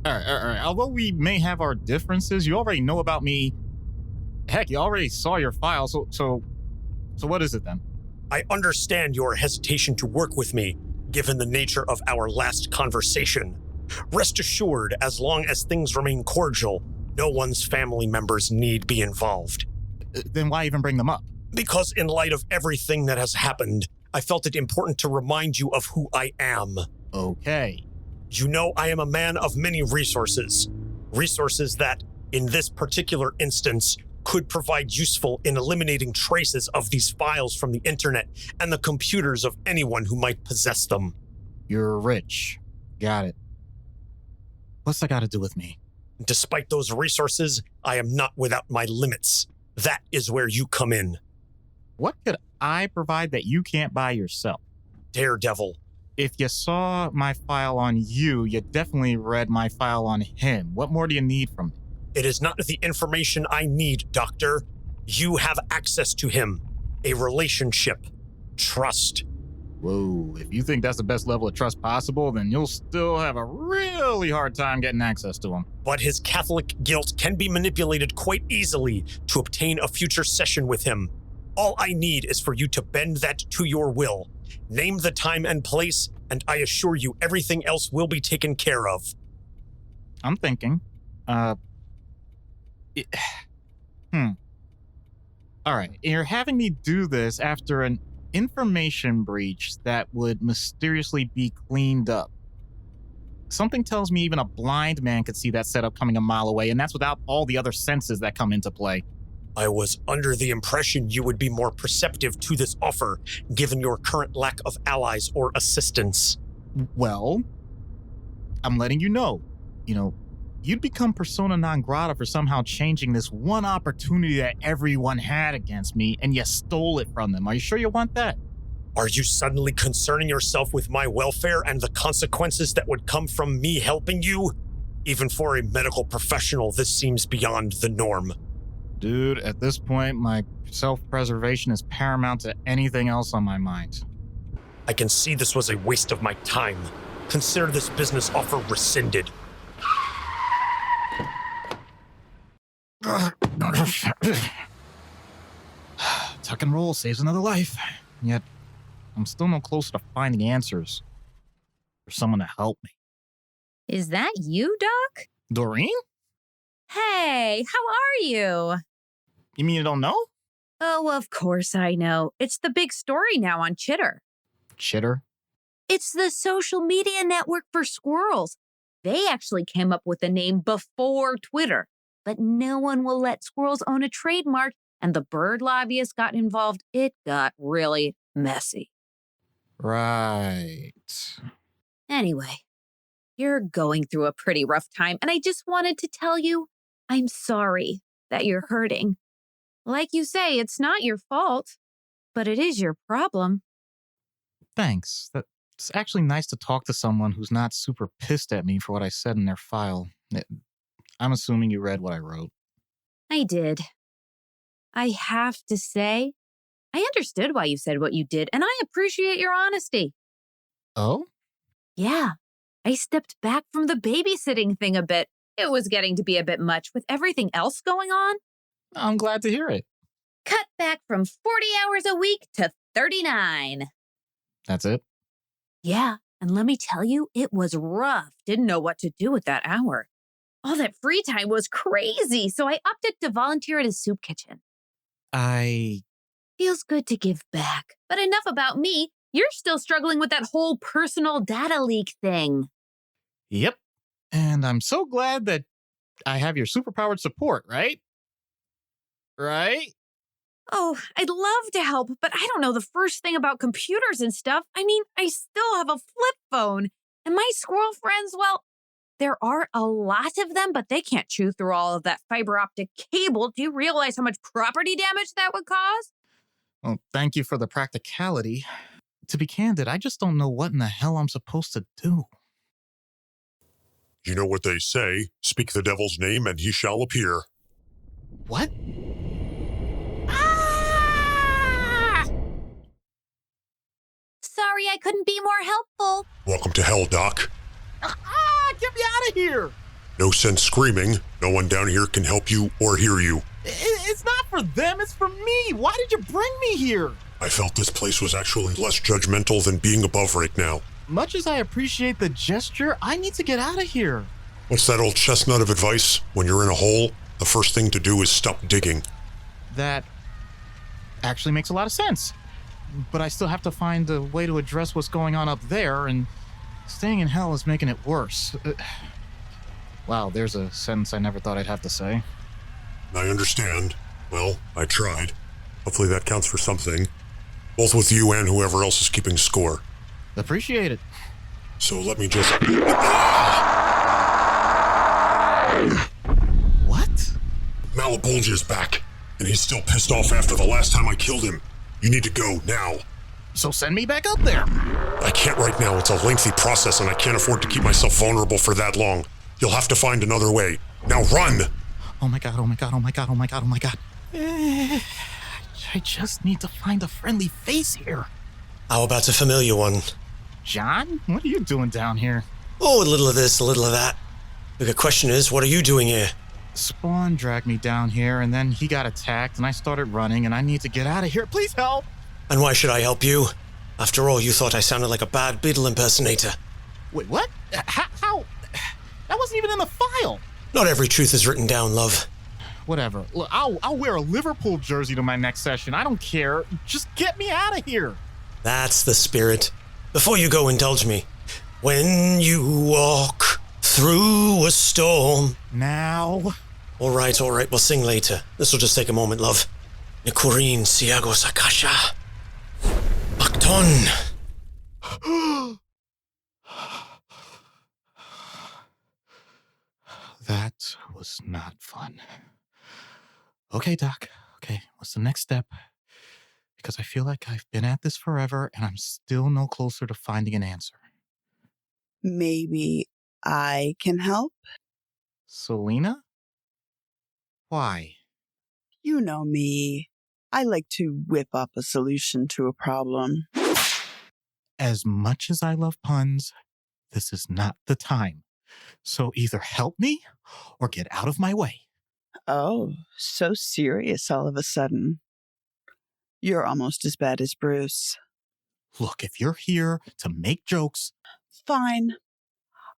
All right. Although we may have our differences, you already know about me. Heck, you already saw your file, so what is it then? I understand your hesitation to work with me, given the nature of our last conversation. Rest assured, as long as things remain cordial, no one's family members need be involved. Then why even bring them up? Because in light of everything that has happened, I felt it important to remind you of who I am. Okay. You know I am a man of many resources. Resources that, in this particular instance, could provide useful in eliminating traces of these files from the internet and the computers of anyone who might possess them. You're rich. Got it. What's that got to do with me? Despite those resources, I am not without my limits. That is where you come in. What could I provide that you can't buy yourself? Daredevil. If you saw my file on you, you definitely read my file on him. What more do you need from me? It is not the information I need, Doctor. You have access to him. A relationship. Trust. Whoa, if you think that's the best level of trust possible, then you'll still have a really hard time getting access to him. But his Catholic guilt can be manipulated quite easily to obtain a future session with him. All I need is for you to bend that to your will. Name the time and place, and I assure you everything else will be taken care of. I'm thinking. All right, you're having me do this after an information breach that would mysteriously be cleaned up. Something tells me even a blind man could see that setup coming a mile away, and that's without all the other senses that come into play. I was under the impression you would be more perceptive to this offer, given your current lack of allies or assistance. Well, I'm letting you know. You'd become persona non grata for somehow changing this one opportunity that everyone had against me, and you stole it from them. Are you sure you want that? Are you suddenly concerning yourself with my welfare and the consequences that would come from me helping you? Even for a medical professional, this seems beyond the norm. Dude, at this point, my self-preservation is paramount to anything else on my mind. I can see this was a waste of my time. Consider this business offer rescinded. Tuck and roll saves another life. Yet, I'm still no closer to finding answers. For someone to help me. Is that you, Doc? Doreen? Hey, how are you? You mean you don't know? Oh, of course I know. It's the big story now on Chitter. Chitter? It's the social media network for squirrels. They actually came up with the name before Twitter. but no one will let squirrels own a trademark, and the bird lobbyists got involved. It got really messy. Right. Anyway, you're going through a pretty rough time, and I just wanted to tell you, I'm sorry that you're hurting. Like you say, it's not your fault, but it is your problem. Thanks. It's actually nice to talk to someone who's not super pissed at me for what I said in their file. I'm assuming you read what I wrote. I did. I have to say, I understood why you said what you did, and I appreciate your honesty. Oh? Yeah, I stepped back from the babysitting thing a bit. It was getting to be a bit much with everything else going on. I'm glad to hear it. Cut back from 40 hours a week to 39. That's it? Yeah, and let me tell you, it was rough. Didn't know what to do with that hour. All that free time was crazy, so I opted to volunteer at a soup kitchen. Feels good to give back. But enough about me. You're still struggling with that whole personal data leak thing. Yep. And I'm so glad that I have your superpowered support, right? Right? Oh, I'd love to help, but I don't know the first thing about computers and stuff. I mean, I still have a flip phone. And my squirrel friends, well, there are a lot of them, but they can't chew through all of that fiber optic cable. Do you realize how much property damage that would cause? Well, thank you for the practicality. To be candid, I just don't know what in the hell I'm supposed to do. You know what they say, speak the devil's name and he shall appear. What? Sorry, I couldn't be more helpful. Welcome to hell, Doc. Get me out of here! No sense screaming. No one down here can help you or hear you. It's not for them, it's for me. Why did you bring me here? I felt this place was actually less judgmental than being above right now. Much as I appreciate the gesture, I need to get out of here. What's that old chestnut of advice? When you're in a hole, the first thing to do is stop digging. That actually makes a lot of sense. But I still have to find a way to address what's going on up there, and staying in hell is making it worse. Wow, there's a sentence I never thought I'd have to say. I understand. Well, I tried. Hopefully that counts for something. Both with you and whoever else is keeping score. Appreciate it. So let me just... What? Malabulge is back, and he's still pissed off after the last time I killed him. You need to go, now. So send me back up there. I can't right now. It's a lengthy process, and I can't afford to keep myself vulnerable for that long. You'll have to find another way. Now run! Oh my god, oh my god, oh my god, oh my god, oh my god. I just need to find a friendly face here. How about a familiar one? John, what are you doing down here? Oh, a little of this, a little of that. The question is, what are you doing here? Spawn dragged me down here, and then he got attacked, and I started running, and I need to get out of here. Please help! And why should I help you? After all, you thought I sounded like a bad Beetle impersonator. Wait, what? How? That wasn't even in the file! Not every truth is written down, love. Whatever. Look, I'll wear a Liverpool jersey to my next session. I don't care. Just get me out of here. That's the spirit. Before you go, indulge me. When you walk through a storm. Now. All right. We'll sing later. This will just take a moment, love. Nikurin Siago Sakasha. Bakton. That was not fun. Okay, Doc. Okay, what's the next step? Because I feel like I've been at this forever and I'm still no closer to finding an answer. Maybe I can help? Selena? Why? You know me. I like to whip up a solution to a problem. As much as I love puns, this is not the time. So either help me or get out of my way. Oh, so serious all of a sudden. You're almost as bad as Bruce. Look, if you're here to make jokes... Fine.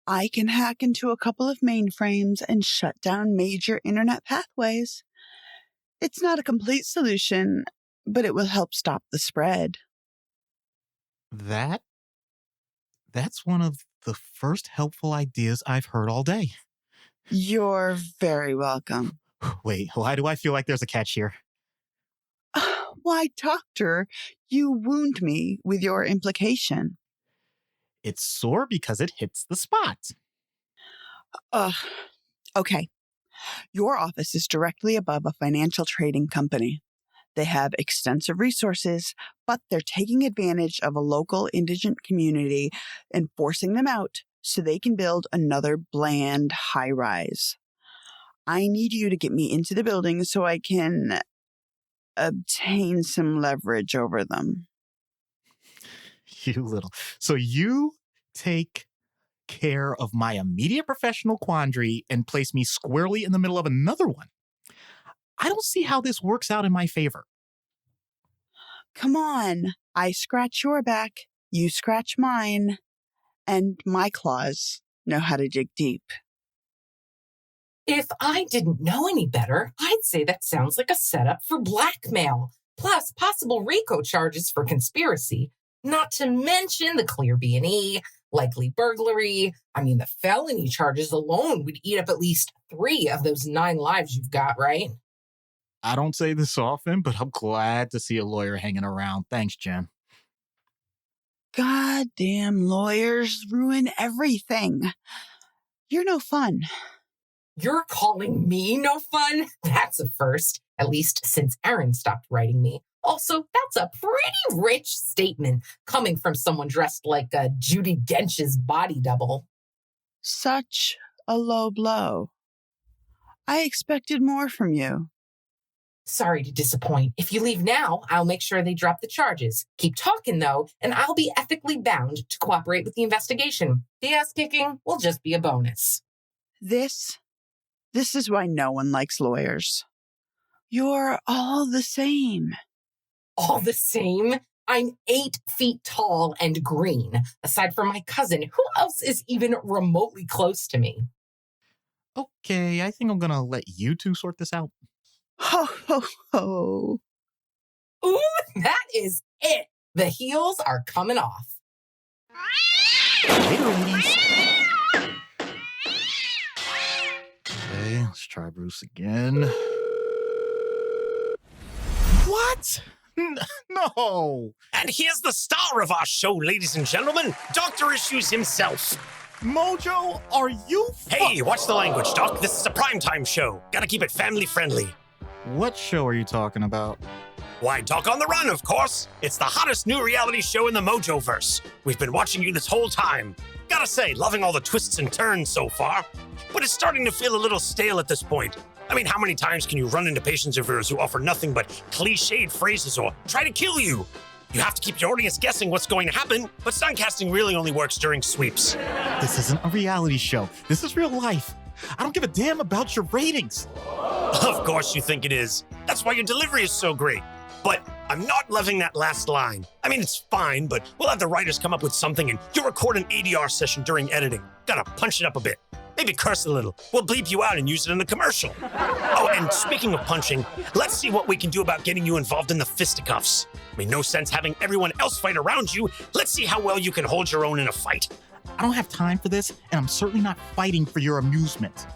I can hack into a couple of mainframes and shut down major internet pathways. It's not a complete solution, but it will help stop the spread. That's one of the first helpful ideas I've heard all day. You're very welcome. Wait, why do I feel like there's a catch here? Why, Doctor, you wound me with your implication. It's sore because it hits the spot. Okay. Your office is directly above a financial trading company. They have extensive resources, but they're taking advantage of a local indigent community and forcing them out so they can build another bland high-rise. I need you to get me into the building so I can obtain some leverage over them. You little. So you take care of my immediate professional quandary and place me squarely in the middle of another one. I don't see how this works out in my favor. Come on. I scratch your back, you scratch mine, and my claws know how to dig deep. If I didn't know any better, I'd say that sounds like a setup for blackmail, plus possible RICO charges for conspiracy, not to mention the clear B&E, likely burglary. I mean, the felony charges alone would eat up at least 3 of those 9 lives you've got, right? I don't say this often, but I'm glad to see a lawyer hanging around. Thanks, Jen. Goddamn lawyers ruin everything. You're no fun. You're calling me no fun? That's a first, at least since Aaron stopped writing me. Also, that's a pretty rich statement coming from someone dressed like a Judi Dench's body double. Such a low blow. I expected more from you. Sorry to disappoint. If you leave now, I'll make sure they drop the charges. Keep talking, though, and I'll be ethically bound to cooperate with the investigation. The ass kicking will just be a bonus. This is why no one likes lawyers. You're all the same. All the same? I'm 8 feet tall and green. Aside from my cousin, who else is even remotely close to me? Okay, I think I'm gonna let you two sort this out. Ho, ho, ho. Ooh, that is it. The heels are coming off. Later, ladies. Okay, let's try Bruce again. What? No! And here's the star of our show, ladies and gentlemen, Dr. Issues himself. Mojo, are you Hey, watch the language, Doc. This is a primetime show. Gotta keep it family friendly. What show are you talking about? Why, Doc on the Run, of course. It's the hottest new reality show in the Mojoverse. We've been watching you this whole time. Gotta say, loving all the twists and turns so far. But it's starting to feel a little stale at this point. I mean, how many times can you run into patients of yours who offer nothing but cliched phrases or try to kill you? You have to keep your audience guessing what's going to happen, but stuntcasting really only works during sweeps. This isn't a reality show. This is real life. I don't give a damn about your ratings. Of course you think it is. That's why your delivery is so great. But I'm not loving that last line. I mean, it's fine, but we'll have the writers come up with something and you'll record an ADR session during editing. Gotta punch it up a bit. Maybe curse a little. We'll bleep you out and use it in the commercial. Oh, and speaking of punching, let's see what we can do about getting you involved in the fisticuffs. I mean, no sense having everyone else fight around you. Let's see how well you can hold your own in a fight. I don't have time for this, and I'm certainly not fighting for your amusement.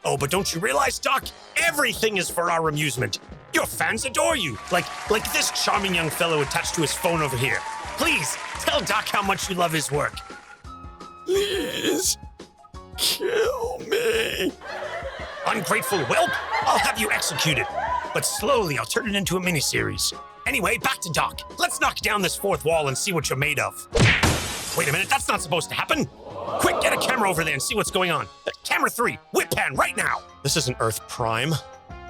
Oh, but don't you realize, Doc? Everything is for our amusement. Your fans adore you, like this charming young fellow attached to his phone over here. Please, tell Doc how much you love his work. Please, kill me. Ungrateful whelp, I'll have you executed. But slowly, I'll turn it into a miniseries. Anyway, back to Doc. Let's knock down this fourth wall and see what you're made of. Wait a minute, that's not supposed to happen. Quick, get a camera over there and see what's going on. Camera 3, whip pan right now. This isn't Earth Prime.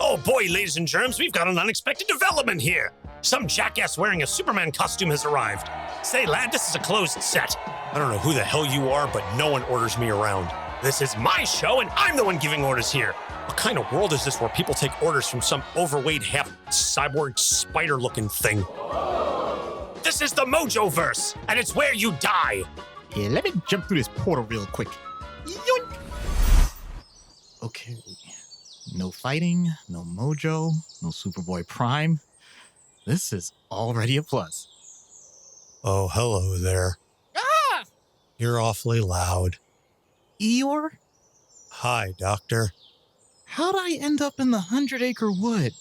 Oh boy, ladies and germs, we've got an unexpected development here. Some jackass wearing a Superman costume has arrived. Say, lad, this is a closed set. I don't know who the hell you are, but no one orders me around. This is my show, and I'm the one giving orders here. What kind of world is this where people take orders from some overweight, half-cyborg, spider-looking thing? This is the Mojoverse, and it's where you die. Yeah, let me jump through this portal real quick. Yoink! Okay. No fighting, no Mojo, no Superboy Prime. This is already a plus. Oh, hello there. Ah! You're awfully loud. Eeyore? Hi, Doctor. How'd I end up in the 100-acre wood?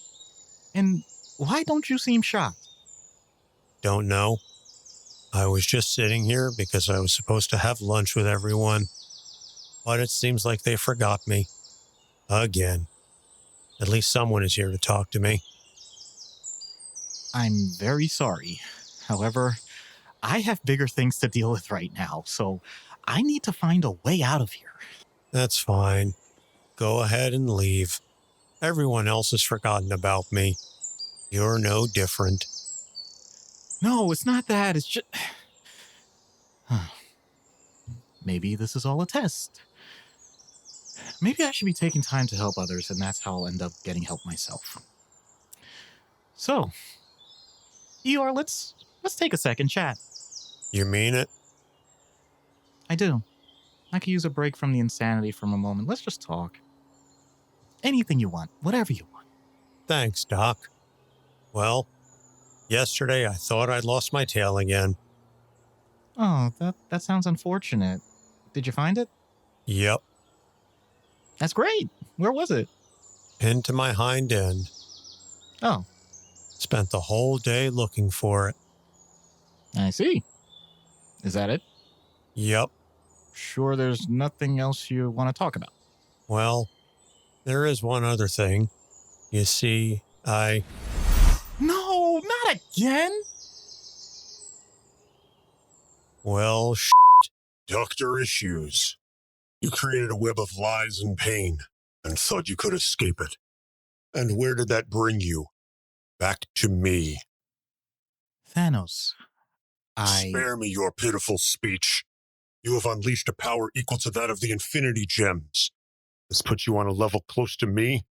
And why don't you seem shocked? Don't know. I was just sitting here because I was supposed to have lunch with everyone. But it seems like they forgot me. Again. At least someone is here to talk to me. I'm very sorry. However, I have bigger things to deal with right now, so I need to find a way out of here. That's fine. Go ahead and leave. Everyone else has forgotten about me. You're no different. No, it's not that. It's just... Maybe this is all a test. Maybe I should be taking time to help others, and that's how I'll end up getting help myself. So, Eeyore, let's take a second chat. You mean it? I do. I could use a break from the insanity for a moment. Let's just talk. Anything you want, whatever you want. Thanks, Doc. Well, yesterday I thought I'd lost my tail again. Oh, that sounds unfortunate. Did you find it? Yep. That's great. Where was it? Pinned to my hind end. Oh. Spent the whole day looking for it. I see. Is that it? Yep. Sure there's nothing else you want to talk about? Well, there is one other thing. You see, No, not again! Well, Dr. Issues. You created a web of lies and pain and thought you could escape it. And where did that bring you? Back to me. Thanos, Spare me your pitiful speech. You have unleashed a power equal to that of the Infinity Gems. This puts you on a level close to me,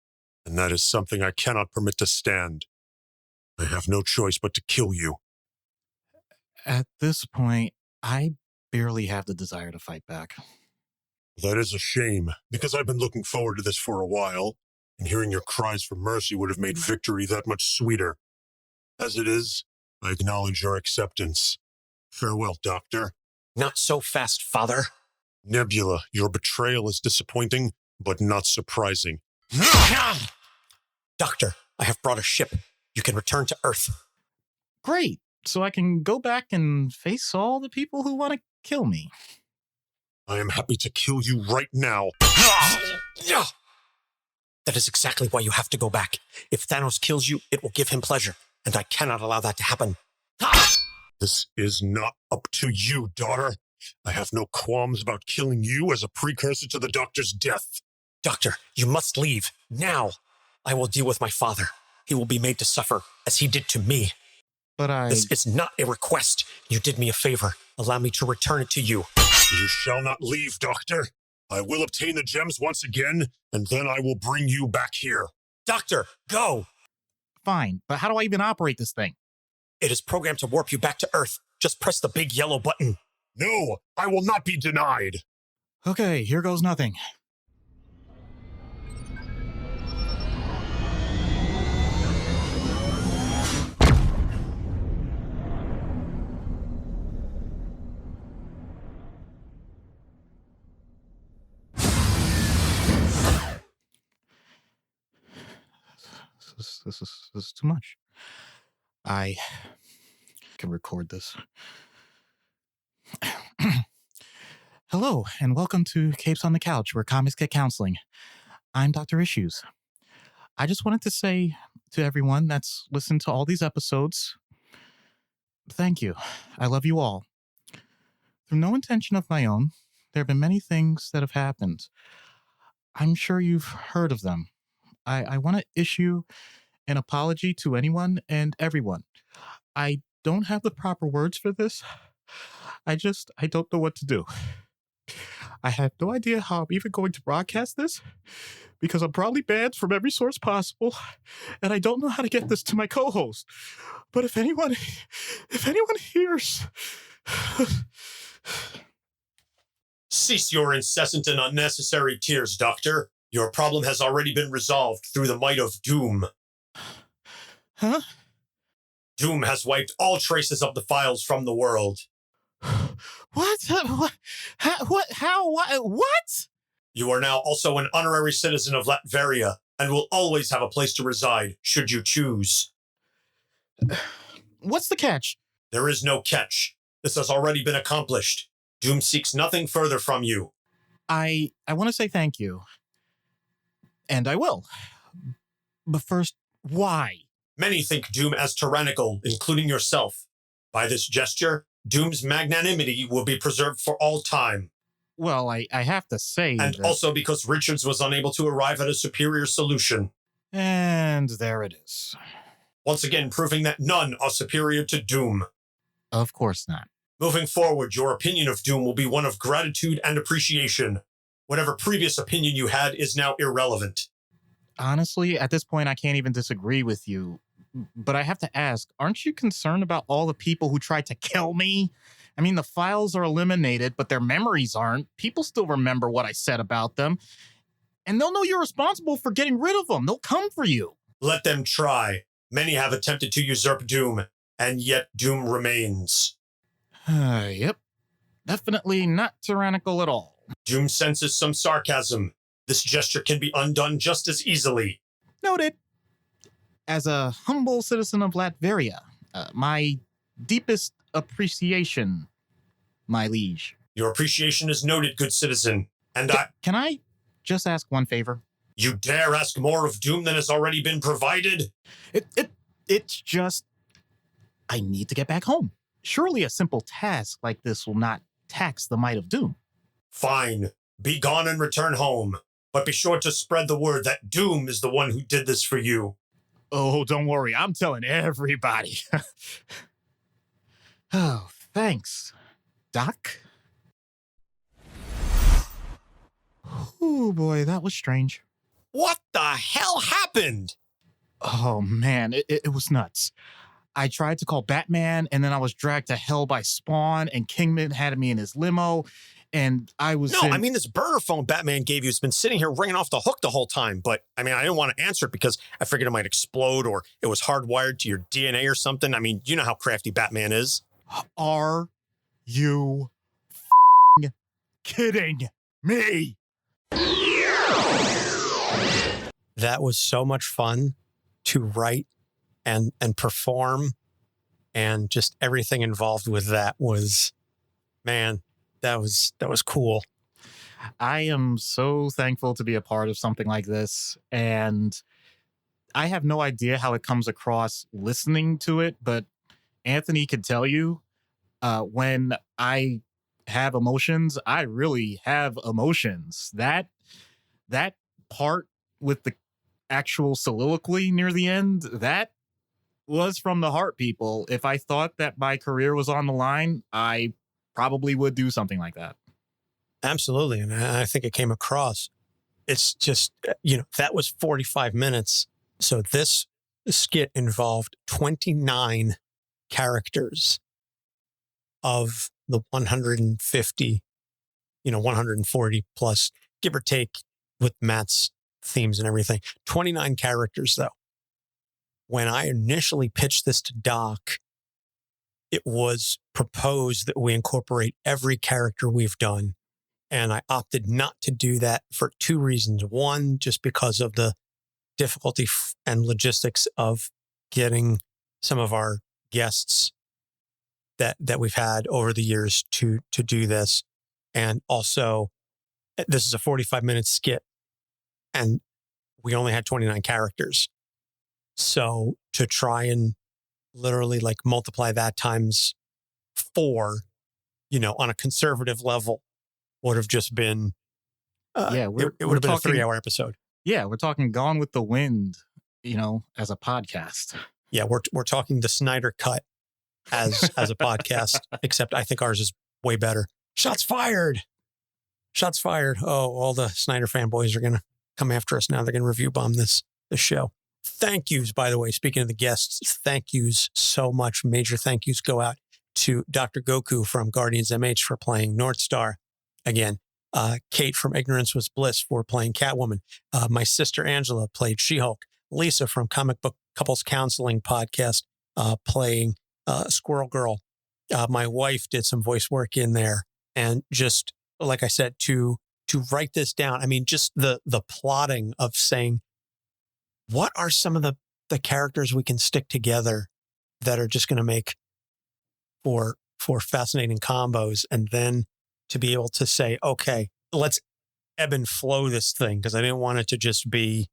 and that is something I cannot permit to stand. I have no choice but to kill you. At this point, I barely have the desire to fight back. That is a shame, because I've been looking forward to this for a while, and hearing your cries for mercy would have made victory that much sweeter. As it is, I acknowledge your acceptance. Farewell, Doctor. Not so fast, Father. Nebula, your betrayal is disappointing, but not surprising. Doctor, I have brought a ship. You can return to Earth. Great. So I can go back and face all the people who want to kill me. I am happy to kill you right now. That is exactly why you have to go back. If Thanos kills you, it will give him pleasure, and I cannot allow that to happen. This is not up to you, daughter. I have no qualms about killing you as a precursor to the Doctor's death. Doctor, you must leave, now. I will deal with my father. He will be made to suffer, as he did to me. But This is not a request. You did me a favor. Allow me to return it to you. You shall not leave, Doctor. I will obtain the gems once again, and then I will bring you back here. Doctor, go! Fine, but how do I even operate this thing? It is programmed to warp you back to Earth. Just press the big yellow button. No, I will not be denied. Okay, here goes nothing. This is too much. I can record this. Hello, and welcome to Capes on the Couch, where comics get counseling. I'm Dr. Issues. I just wanted to say to everyone that's listened to all these episodes, thank you. I love you all. Through no intention of my own, there have been many things that have happened. I'm sure you've heard of them. I want to issue an apology to anyone and everyone. I don't have the proper words for this. I don't know what to do. I have no idea how I'm even going to broadcast this because I'm probably banned from every source possible, and I don't know how to get this to my co-host. But if anyone hears... Cease your incessant and unnecessary tears, Doctor. Your problem has already been resolved through the might of Doom. Huh? Doom has wiped all traces of the files from the world. What? What? How? What? You are now also an honorary citizen of Latveria and will always have a place to reside, should you choose. What's the catch? There is no catch. This has already been accomplished. Doom seeks nothing further from you. I want to say thank you. And I will. But first, why? Many think Doom as tyrannical, including yourself. By this gesture, Doom's magnanimity will be preserved for all time. Well, I have to say And that... also because Richards was unable to arrive at a superior solution. And there it is. Once again proving that none are superior to Doom. Of course not. Moving forward, your opinion of Doom will be one of gratitude and appreciation. Whatever previous opinion you had is now irrelevant. Honestly, at this point, I can't even disagree with you. But I have to ask, aren't you concerned about all the people who tried to kill me? I mean, the files are eliminated, but their memories aren't. People still remember what I said about them. And they'll know you're responsible for getting rid of them. They'll come for you. Let them try. Many have attempted to usurp Doom, and yet Doom remains. Yep. Definitely not tyrannical at all. Doom senses some sarcasm. This gesture can be undone just as easily. Noted. As a humble citizen of Latveria, my deepest appreciation, my liege. Your appreciation is noted, good citizen. And Can I just ask one favor? You dare ask more of Doom than has already been provided? It's just... I need to get back home. Surely a simple task like this will not tax the might of Doom. Fine. Be gone and return home. But be sure to spread the word that Doom is the one who did this for you. Oh, don't worry. I'm telling everybody. Oh, thanks, Doc. Oh, boy, that was strange. What the hell happened? Oh, man, it was nuts. I tried to call Batman, and then I was dragged to hell by Spawn, and Kingman had me in his limo, and I was... I mean, this burner phone Batman gave you has been sitting here ringing off the hook the whole time, but, I mean, I didn't want to answer it because I figured it might explode or it was hardwired to your DNA or something. I mean, you know how crafty Batman is. Are you kidding me? That was so much fun to write and perform, and just everything involved with that was, man, that was cool. I am so thankful to be a part of something like this, and I have no idea how it comes across listening to it, but Anthony could tell you, when I have emotions, I really have emotions. That part with the actual soliloquy near the end, that was from the heart, people. If I thought that my career was on the line, I probably would do something like that. Absolutely. And I think it came across. It's just, that was 45 minutes. So this skit involved 29 characters of the 150, 140 plus, give or take, with Matt's themes and everything. 29 characters, though. When I initially pitched this to Doc, it was proposed that we incorporate every character we've done. And I opted not to do that for two reasons. One, just because of the difficulty and logistics of getting some of our guests that we've had over the years to do this. And also, this is a 45-minute skit, and we only had 29 characters. So to try and literally multiply that times 4, on a conservative level would have just been, it would have been a 3-hour episode. Yeah, we're talking Gone with the Wind, as a podcast. Yeah, we're talking the Snyder Cut as a podcast, except I think ours is way better. Shots fired. Shots fired. Oh, all the Snyder fanboys are going to come after us now. They're going to review bomb this show. Thank yous, by the way, speaking of the guests, thank yous so much. Major thank yous go out to Dr. Goku from GuardiansMH for playing Northstar. Again, Kate from Ignorance Was Bliss for playing Catwoman. My sister Angela played She-Hulk. Lisa from Comic Book Couples Counseling Podcast playing Squirrel Girl. My wife did some voice work in there. And just, like I said, to write this down. I mean, just the plotting of saying, what are some of the characters we can stick together that are just going to make for fascinating combos, and then to be able to say, okay, let's ebb and flow this thing, because I didn't want it to just be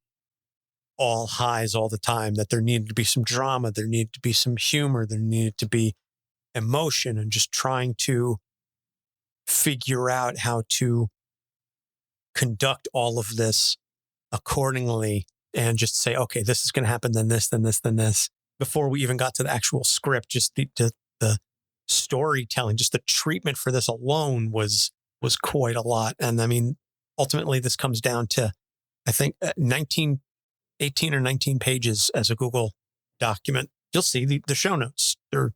all highs all the time, that there needed to be some drama, there needed to be some humor, there needed to be emotion, and just trying to figure out how to conduct all of this accordingly and just say, okay, this is going to happen, then this, then this, then this. Before we even got to the actual script, just the storytelling, just the treatment for this alone was quite a lot. And I mean, ultimately this comes down to, I think 18 or 19 pages as a Google document. You'll see the show notes. They're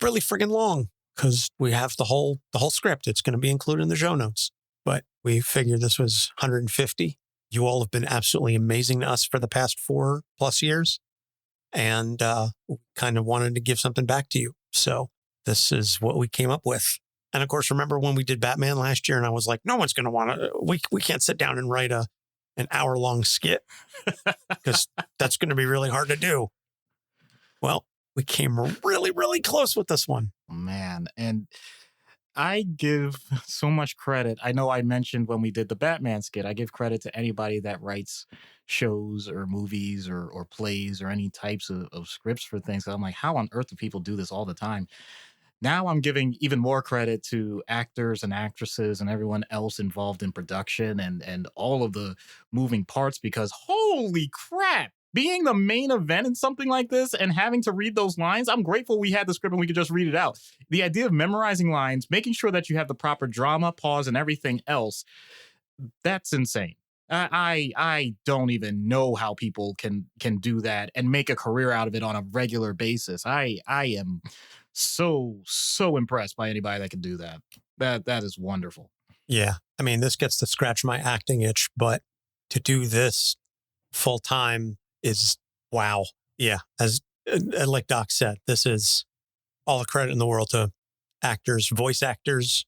really friggin' long because we have the whole script. It's going to be included in the show notes. But we figured this was 150. You all have been absolutely amazing to us for the past 4+ years. And we kind of wanted to give something back to you. So this is what we came up with. And of course, remember when we did Batman last year and I was like, no one's going to want to, we can't sit down and write an hour-long skit because that's going to be really hard to do. Well, we came really, really close with this one. Man, and I give so much credit. I know I mentioned when we did the Batman skit, I give credit to anybody that writes shows or movies or plays or any types of scripts for things. I'm like, how on earth do people do this all the time? Now I'm giving even more credit to actors and actresses and everyone else involved in production and all of the moving parts, because holy crap, being the main event in something like this and having to read those lines, I'm grateful we had the script and we could just read it out. The idea of memorizing lines, making sure that you have the proper drama, pause, and everything else, that's insane. I don't even know how people can do that and make a career out of it on a regular basis. I am so impressed by anybody that can do that. That is wonderful. Yeah. I mean, this gets to scratch my acting itch, but to do this full time is wow. Yeah. As like Doc said, this is all the credit in the world to actors, voice actors,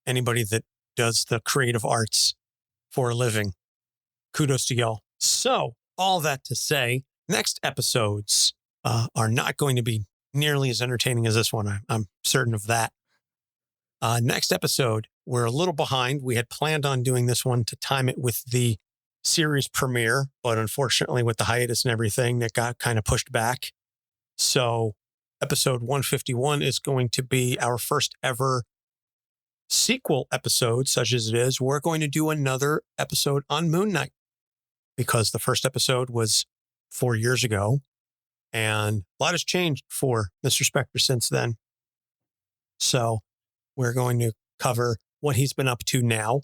anybody that does the creative arts for a living. Kudos to y'all. So all that to say, next episodes are not going to be nearly as entertaining as this one. I'm certain of that. Next episode, we're a little behind. We had planned on doing this one to time it with the series premiere, but unfortunately with the hiatus and everything, that got kind of pushed back. So episode 151 is going to be our first ever sequel episode, such as it is. We're going to do another episode on Moon Knight because the first episode was 4 years ago and a lot has changed for Mr. Spectre since then. So we're going to cover what he's been up to now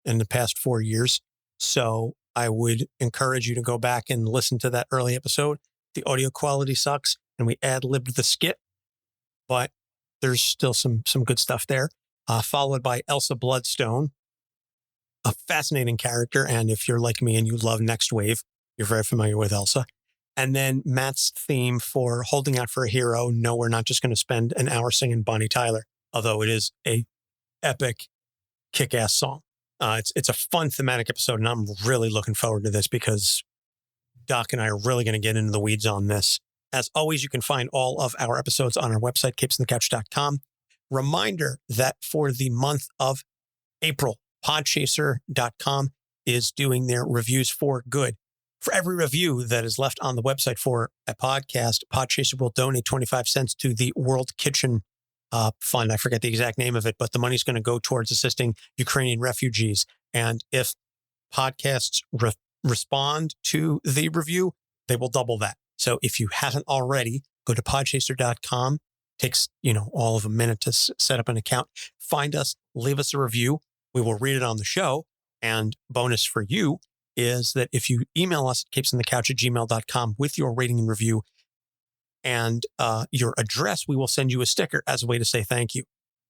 in the past 4 years. So I would encourage you to go back and listen to that early episode. The audio quality sucks and we ad-libbed the skit, but there's still some good stuff there. Followed by Elsa Bloodstone, a fascinating character. And if you're like me and you love Next Wave, you're very familiar with Elsa. And then Matt's theme for Holding Out for a Hero. No, we're not just going to spend an hour singing Bonnie Tyler, although it is a epic, kick-ass song. It's a fun thematic episode, and I'm really looking forward to this because Doc and I are really going to get into the weeds on this. As always, you can find all of our episodes on our website, capesonthecouch.com. Reminder that for the month of April, Podchaser.com is doing their Reviews for Good. For every review that is left on the website for a podcast, Podchaser will donate 25 cents to the World Kitchen Fund. I forget the exact name of it, but the money's going to go towards assisting Ukrainian refugees. And if podcasts respond to the review, they will double that. So if you haven't already, go to podchaser.com. Takes, all of a minute to set up an account. Find us, leave us a review. We will read it on the show. And bonus for you is that if you email us at capesonthecouch@gmail.com with your rating and review and your address, we will send you a sticker as a way to say thank you.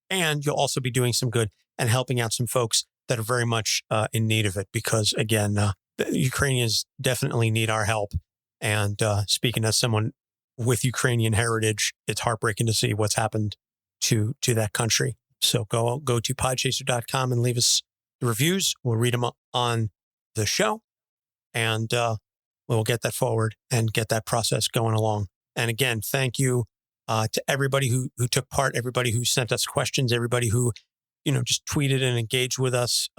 And you'll also be doing some good and helping out some folks that are very much in need of it. Because again, the Ukrainians definitely need our help. And speaking as someone with Ukrainian heritage, it's heartbreaking to see what's happened to that country. So go to podchaser.com and leave us the reviews. We'll read them on the show, and we'll get that forward and get that process going along. And again, thank you to everybody who took part, everybody who sent us questions, everybody who, just tweeted and engaged with us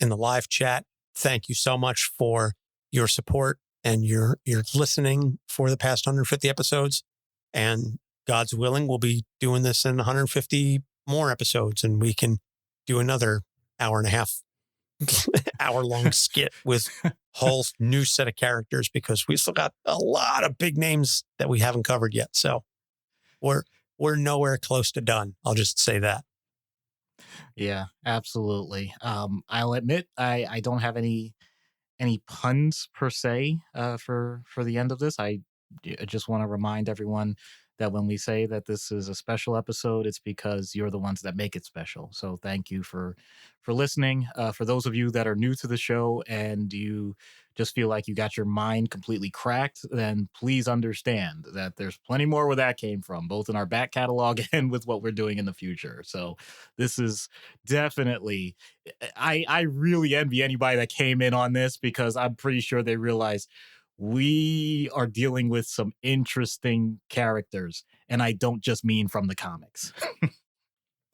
in the live chat. Thank you so much for your support and your listening for the past 150 episodes. And God's willing, we'll be doing this in 150 more episodes, and we can do another hour and a half, hour-long skit with whole new set of characters, because we still got a lot of big names that we haven't covered yet. So we're nowhere close to done. I'll just say that. Yeah, absolutely. I'll admit I don't have any puns per se for the end of this. I just want to remind everyone that when we say that this is a special episode, it's because you're the ones that make it special. So thank you for listening. For those of you that are new to the show and you just feel like you got your mind completely cracked, then please understand that there's plenty more where that came from, both in our back catalog and with what we're doing in the future. So this is definitely, I really envy anybody that came in on this, because I'm pretty sure they realize we are dealing with some interesting characters, and I don't just mean from the comics.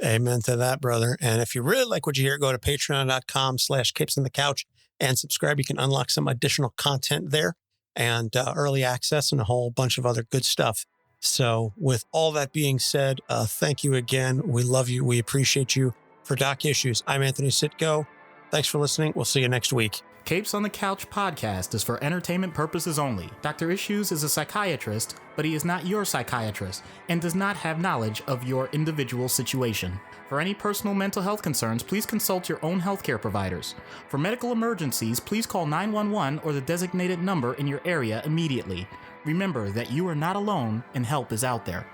Amen to that, brother. And if you really like what you hear, go to patreon.com/capesonthecouch and subscribe. You can unlock some additional content there and early access and a whole bunch of other good stuff. So with all that being said, thank you again. We love you. We appreciate you. For Doc Issues, I'm Anthony Sitko. Thanks for listening. We'll see you next week. Capes on the Couch podcast is for entertainment purposes only. Dr. Issues is a psychiatrist, but he is not your psychiatrist and does not have knowledge of your individual situation. For any personal mental health concerns, please consult your own healthcare providers. For medical emergencies, please call 911 or the designated number in your area immediately. Remember that you are not alone and help is out there.